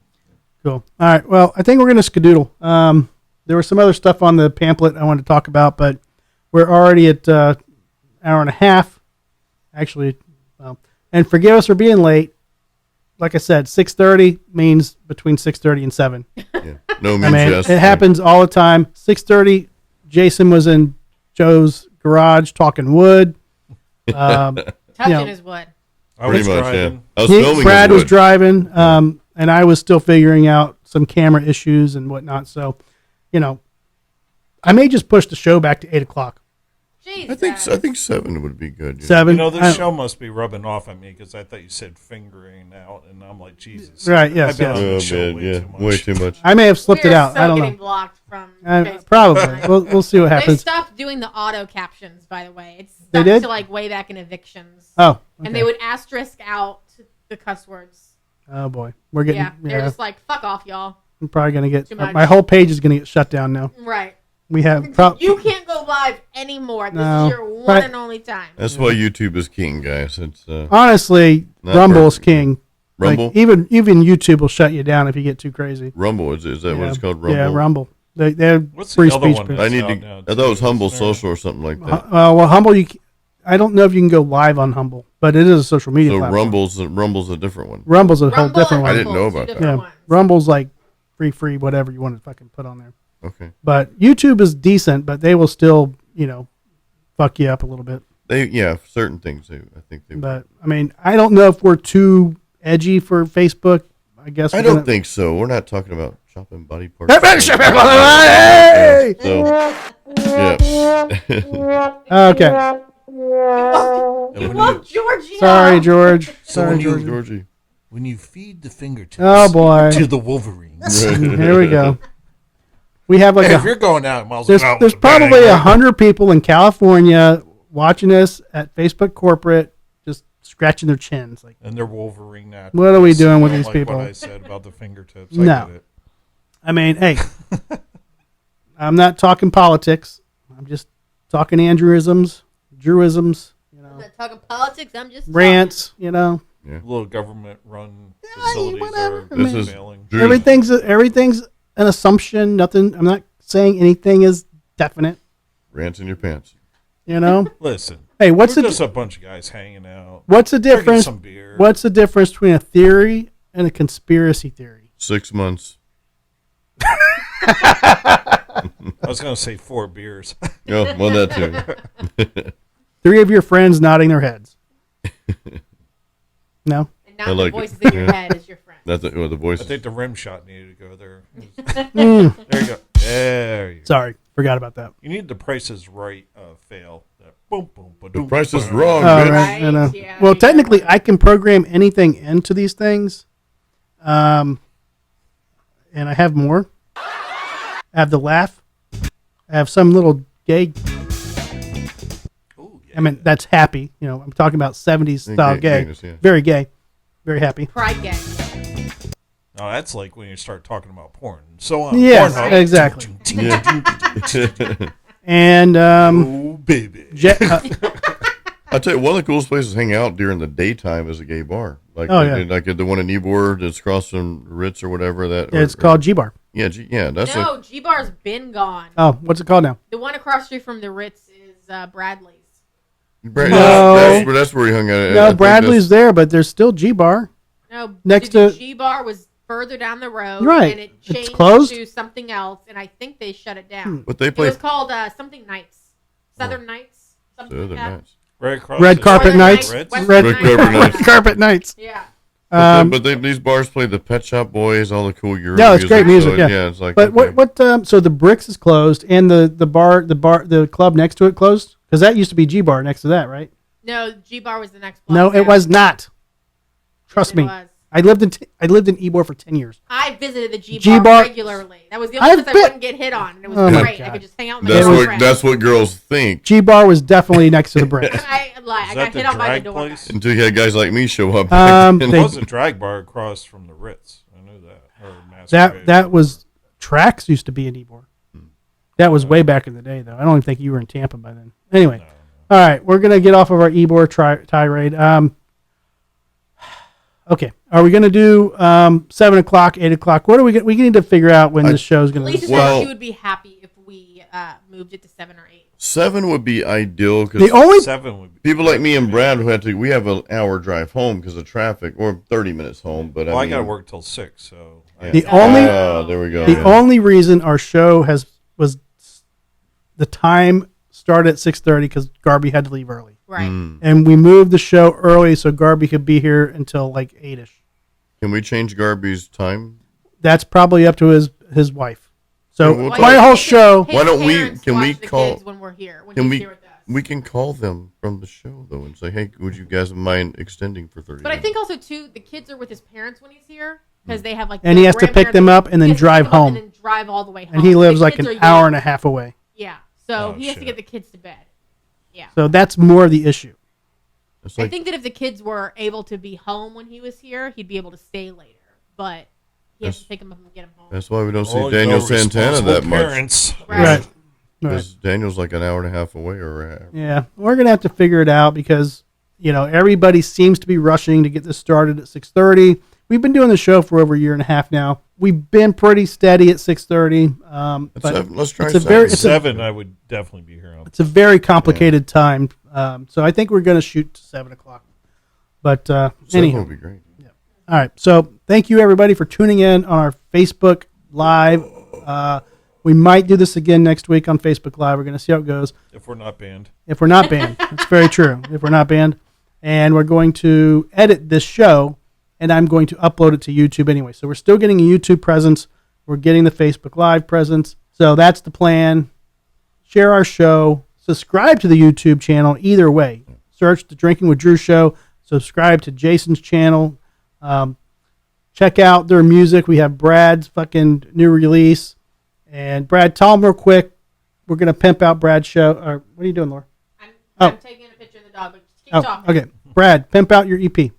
cool. All right. Well, I think we're gonna skedoodle. There was some other stuff on the pamphlet I wanted to talk about, but we're already at hour and a half. Actually, and forgive us for being late. Like I said, 6:30 means between 6:30 and 7. Yeah. No means yes. It happens all the time. 6:30, Jason was in Joe's garage talking wood. Touching his wood. I was driving. Yeah. I was filming. Brad was driving, and I was still figuring out some camera issues and whatnot. So, I may just push the show back to 8 o'clock. Jesus. I think 7 would be good. 7. This show must be rubbing off on me because I thought you said fingering out, and I'm like, Jesus. Right? Yes. I've been on the show way too much. I may have slipped it out. So I don't getting know. blocked from probably. We'll see what happens. They stopped doing the auto captions, by the way. It's they stuck did? to like way back in evictions. Oh. Okay. And they would asterisk out the cuss words. Oh boy, we're getting. Yeah, they're just like, fuck off, y'all. I'm probably gonna get my whole page is gonna get shut down now. Right. We have. You can't go live anymore. This No. is your one Right. and only time. That's why YouTube is king, guys. It's Honestly, Not Rumble's perfect. king. Rumble. Like, even YouTube will shut you down if you get too crazy. Rumble is that what Yeah. it's called? Rumble. Yeah, Rumble. They're What's free the other speech. one? but- I need Out to. now, I thought it was too, Humble isn't there? Social or something like that. Well, Humble, I don't know if you can go live on Humble, but it is a social media So platform. Rumble's a different one. Rumble's a whole Rumble different and one. I didn't know Humble, about two that. different Yeah, ones. Rumble's like free, whatever you want to fucking put on there. Okay. But YouTube is decent, but they will still, fuck you up a little bit. Certain things. I think they. But I mean, I don't know if we're too edgy for Facebook. I guess I we're don't gonna- think so. We're not talking about chopping body parts. Hey! So, yeah. Okay. You love Georgia. Sorry, George. So Sorry, when you- George. Georgie. When you feed the fingertips Oh boy. to the Wolverines. Here we go. We have like Hey, if you're going out, miles there's out there's with a bang, probably right? 100 people in California watching us at Facebook corporate, just scratching their chins. Like, And they're Wolverine now. What are we doing with these like people? What I said about the fingertips. No. I get it. I mean, hey, I'm not talking politics. I'm just talking Andrewisms, Druisms, I'm not talking politics. I'm just rants. Little government-run facilities whatever. are This is failing. Drew- Everything's an assumption. Nothing. I'm not saying anything is definite. Rants in your pants. Listen, Hey, what's we're the just a bunch of guys hanging out. what's the drinking difference? some beer. What's the difference between a theory and a conspiracy theory? 6 months. I was going to say 4 beers. Oh, well, that too. 3 of your friends nodding their heads. No. And now I the like voices it. in your Yeah. head is your friend. That's the voice. I think the rim shot needed to go there. Mm, There you go. There you go. sorry, forgot about that. You need the Price is Right fail. That boom, boom, The ba-doom, price is ba-doom. wrong, Oh, bitch. right. I know. Yeah, Well, you technically, got one. I can program anything into these things. And I have more. I have the laugh. I have some little gay. Ooh, yeah. I mean, that's happy. I'm talking about 70s style Gay- gay. gayness, yeah. Very gay. Very happy. Pride gang. Oh, that's like when you start talking about porn. So on. Yes, Pornhub. exactly. Yeah. And Oh, baby. I'll tell you, one of the coolest places to hang out during the daytime is a gay bar. Like, Oh, yeah. like the one in Ybor that's across from Ritz or whatever. it's called G Bar. Yeah, that's No, G Bar's been gone. Oh, what's it called now? The one across the street from the Ritz is Bradley's. No. That's where he hung out. I No, think Bradley's there, but there's still G Bar. No, Next the to- G Bar was further down the road, Right. And it It's changed closed? to something else, and I think they shut it down. But they It play was called something Nights, Southern Nights, something Southern like that. Nights. Right across Red the Carpet street. Nights. Ritz? Western Red Nights. Carpet Nights. Carpet Nights. Yeah. But these bars play the Pet Shop Boys, all the cool Euro No, it's great music. so Yeah, yeah, it's like. But okay. what? So the Bricks is closed, and the club next to it closed because that used to be G Bar next to that, right? No, G Bar was the next block No, down. it was not. Trust Yes, me. it was. I lived in Ybor for 10 years. I visited the G G Bar Bar- regularly. That was the only I've place I been- wouldn't get hit on, and it was Oh my great. I God. could just hang out with That's my what friends. that's what girls think G Bar was definitely next to the Bricks. I lied. I Is got that the hit on by the drag door. place? until you had guys like me show up. It They- was a drag bar across from the Ritz. I knew that. Or Masquerade. that was Trax used to be in Ybor. That was way back in the day, though. I don't even think you were in Tampa by then. Anyway, all right, we're gonna get off of our Ybor tirade. Okay, are we gonna do 7 o'clock, 8 o'clock? What are we need to figure out when this show's gonna Lisa Well- said she would be happy if we moved it to 7 or 8. 7 would be ideal The because only 7 would be people like me and Brad we have an hour drive home because of traffic, or 30 minutes home. But Well, I mean, got to work till 6, so. yeah. The only- there we go. the yeah. only reason our show was the time started at 6:30 because Garby had to leave early, Right. and we moved the show early so Garby could be here until like 8ish. Can we change Garby's time? That's probably up to his wife. So Yeah, we'll my talk- whole show. Why don't we- parents can we watch the call- kids when we're here? When Can he's we here with us. we can call them from the show though and say, hey, would you guys mind extending for 30? But I minutes? think also too, the kids are with his parents when he's here because they have like. And the he has to pick grandparents- them up and then he has to drive pick them up home. and then drive all the way home. And he lives The like kids an are hour young. and a half away. Yeah, so Oh, he has to shit. get the kids to bed. Yeah. So that's more of the issue. It's I like, think that if the kids were able to be home when he was here, he'd be able to stay later. But he has That's- to pick them up and get them home. that's why we don't see Oh, Daniel no Santana responsible that much. parents. Right. Because Daniel's like an hour and a half away or Yeah, we're gonna have to figure it out because everybody seems to be rushing to get this started at 6:30. We've been doing the show for over a year and a half now. We've been pretty steady at 6:30. But let's try it's a very, it's a, 7, I would definitely be here on. it's a very complicated time. So I think we're gonna shoot to 7:00. But 7 anyhow, would be great. all right. So thank you everybody for tuning in on our Facebook Live. We might do this again next week on Facebook Live. We're going to see how it goes. If we're not banned. If we're not banned. That's very true. If we're not banned. And we're going to edit this show, and I'm going to upload it to YouTube anyway. So we're still getting a YouTube presence. We're getting the Facebook Live presence. So that's the plan. Share our show. Subscribe to the YouTube channel either way. Search the Drinking with Drew show. Subscribe to Jason's channel. Check out their music. We have Brad's fucking new release. And Brad, tell them real quick. We're going to pimp out Brad's show. Or, what are you doing, Laura? I'm taking a picture of the dog, but just keep talking. Okay. Brad, pimp out your EP.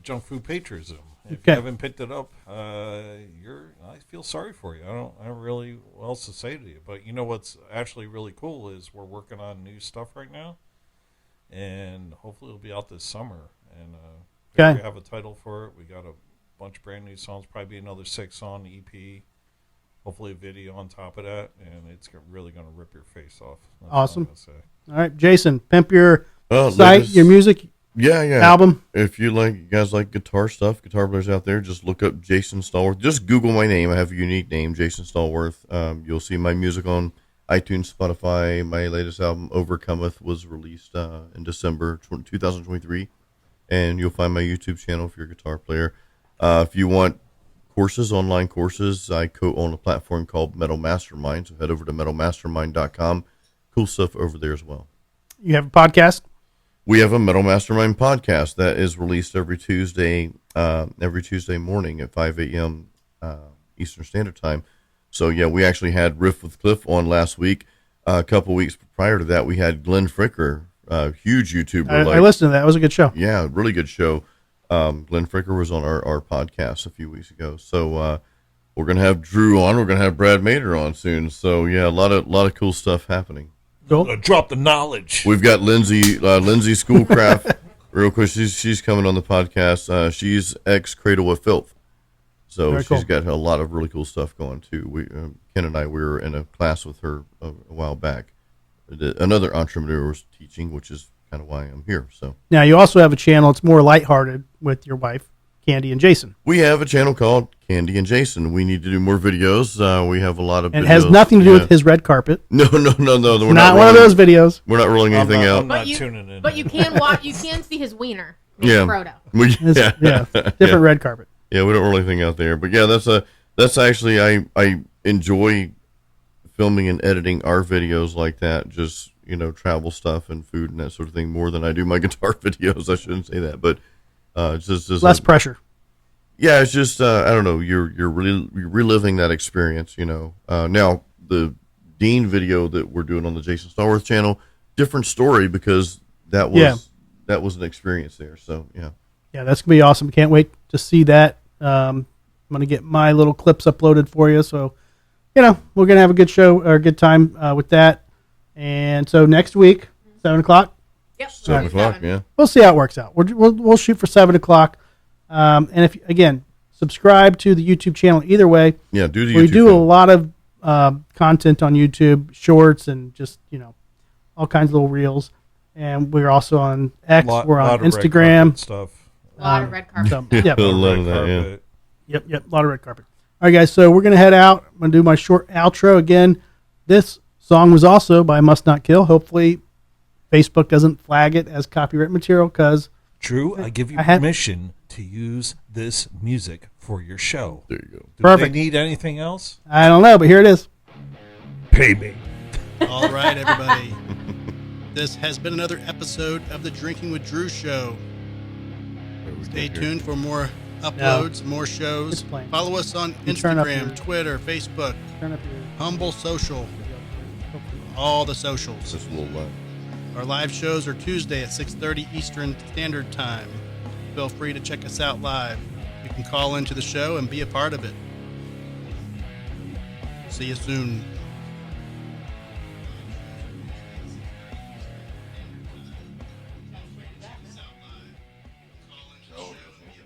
Junk food patriotism. If Okay. you haven't picked it up, I feel sorry for you. I don't really what else to say to you. But you know what's actually really cool is we're working on new stuff right now, and hopefully it'll be out this summer. And Okay. we have a title for it. We got a bunch of brand new songs. Probably be another 6-song EP. Hopefully a video on top of that, and it's really going to rip your face off. That's all Awesome. I'm gonna say. All right, Jason, pimp your site, latest- your music Yeah. album. If you guys like guitar stuff, guitar players out there, just look up Jason Stallworth. Just Google my name. I have a unique name, Jason Stallworth. You'll see my music on iTunes, Spotify. My latest album, Overcometh, was released in December 2023. And you'll find my YouTube channel if you're a guitar player. If you want online courses, I co-own a platform called Metal Mastermind. So head over to metalmastermind.com. Cool stuff over there as well. You have a podcast? We have a Metal Mastermind podcast that is released every Tuesday morning at 5 a.m. Eastern Standard Time. So, yeah, we actually had Riff with Cliff on last week. A couple weeks prior to that, we had Glenn Fricker, a huge YouTuber. I listened to that. It was a good show. Yeah, really good show. Glenn Fricker was on our podcast a few weeks ago. So we're going to have Drew on. We're going to have Brad Mader on soon. So, yeah, a lot of cool stuff happening. Cool. Drop the knowledge. We've got Lindsay Schoolcraft. Real quick, she's coming on the podcast. She's ex Cradle of Filth, so Very she's cool. got a lot of really cool stuff going too. We Ken and I were in a class with her a while back. Another entrepreneur was teaching, which is kind of why I'm here. So Now, you also have a channel. It's more lighthearted with your wife, Candy and Jason. we have a channel called Candy and Jason. We need to do more videos. We have a lot of And videos. it has nothing to do Yeah. with his red carpet. No. We're Not one of rolling- those videos. We're not rolling anything I'm out. not you, tuning in. But you can watch. You can see his wiener. Named Yeah. Frodo. It's, yeah, different red carpet. Yeah, we don't roll anything out there. But yeah, that's actually I enjoy filming and editing our videos like that. Just travel stuff and food and that sort of thing more than I do my guitar videos. I shouldn't say that, but it's just Less pressure. yeah, it's just I don't know. You're reliving that experience. Now the Dean video that we're doing on the Jason Stallworth channel, different story because that was an experience there. So yeah. Yeah, that's going to be awesome. Can't wait to see that. I'm going to get my little clips uploaded for you. So, we're going to have a good show or a good time with that. And so next week, 7:00, Yep. 7 o'clock. Yeah. we'll see how it works out. We'll shoot for 7:00. And if again, subscribe to the YouTube channel either way. Yeah. Do the We YouTube do a channel. lot of content on YouTube, shorts and just, all kinds of little reels. And we're also on X. We're on lot of red Instagram. carpet stuff. A lot of red carpet. So, Yeah, yeah. a lot of Red that. Yeah. carpet. Yep. A lot of red carpet. All right, guys. So we're going to head out. I'm going to do my short outro again. This song was also by Must Not Kill. Hopefully, Facebook doesn't flag it as copyright material because Drew, I give you I had- permission to use this music for your show. There you go. Do Perfect. they need anything else? I don't know, but here it is. Pay me. All right, everybody. This has been another episode of the Drinking with Drew show. Stay tuned for more uploads, more shows. It's playing. Follow us on You turn up Instagram, your- Twitter, Facebook, Turn up your. Humble Social, all the socials. Just a little loud. Our live shows are Tuesday at 6:30 Eastern Standard Time. Feel free to check us out live. You can call into the show and be a part of it. See you soon.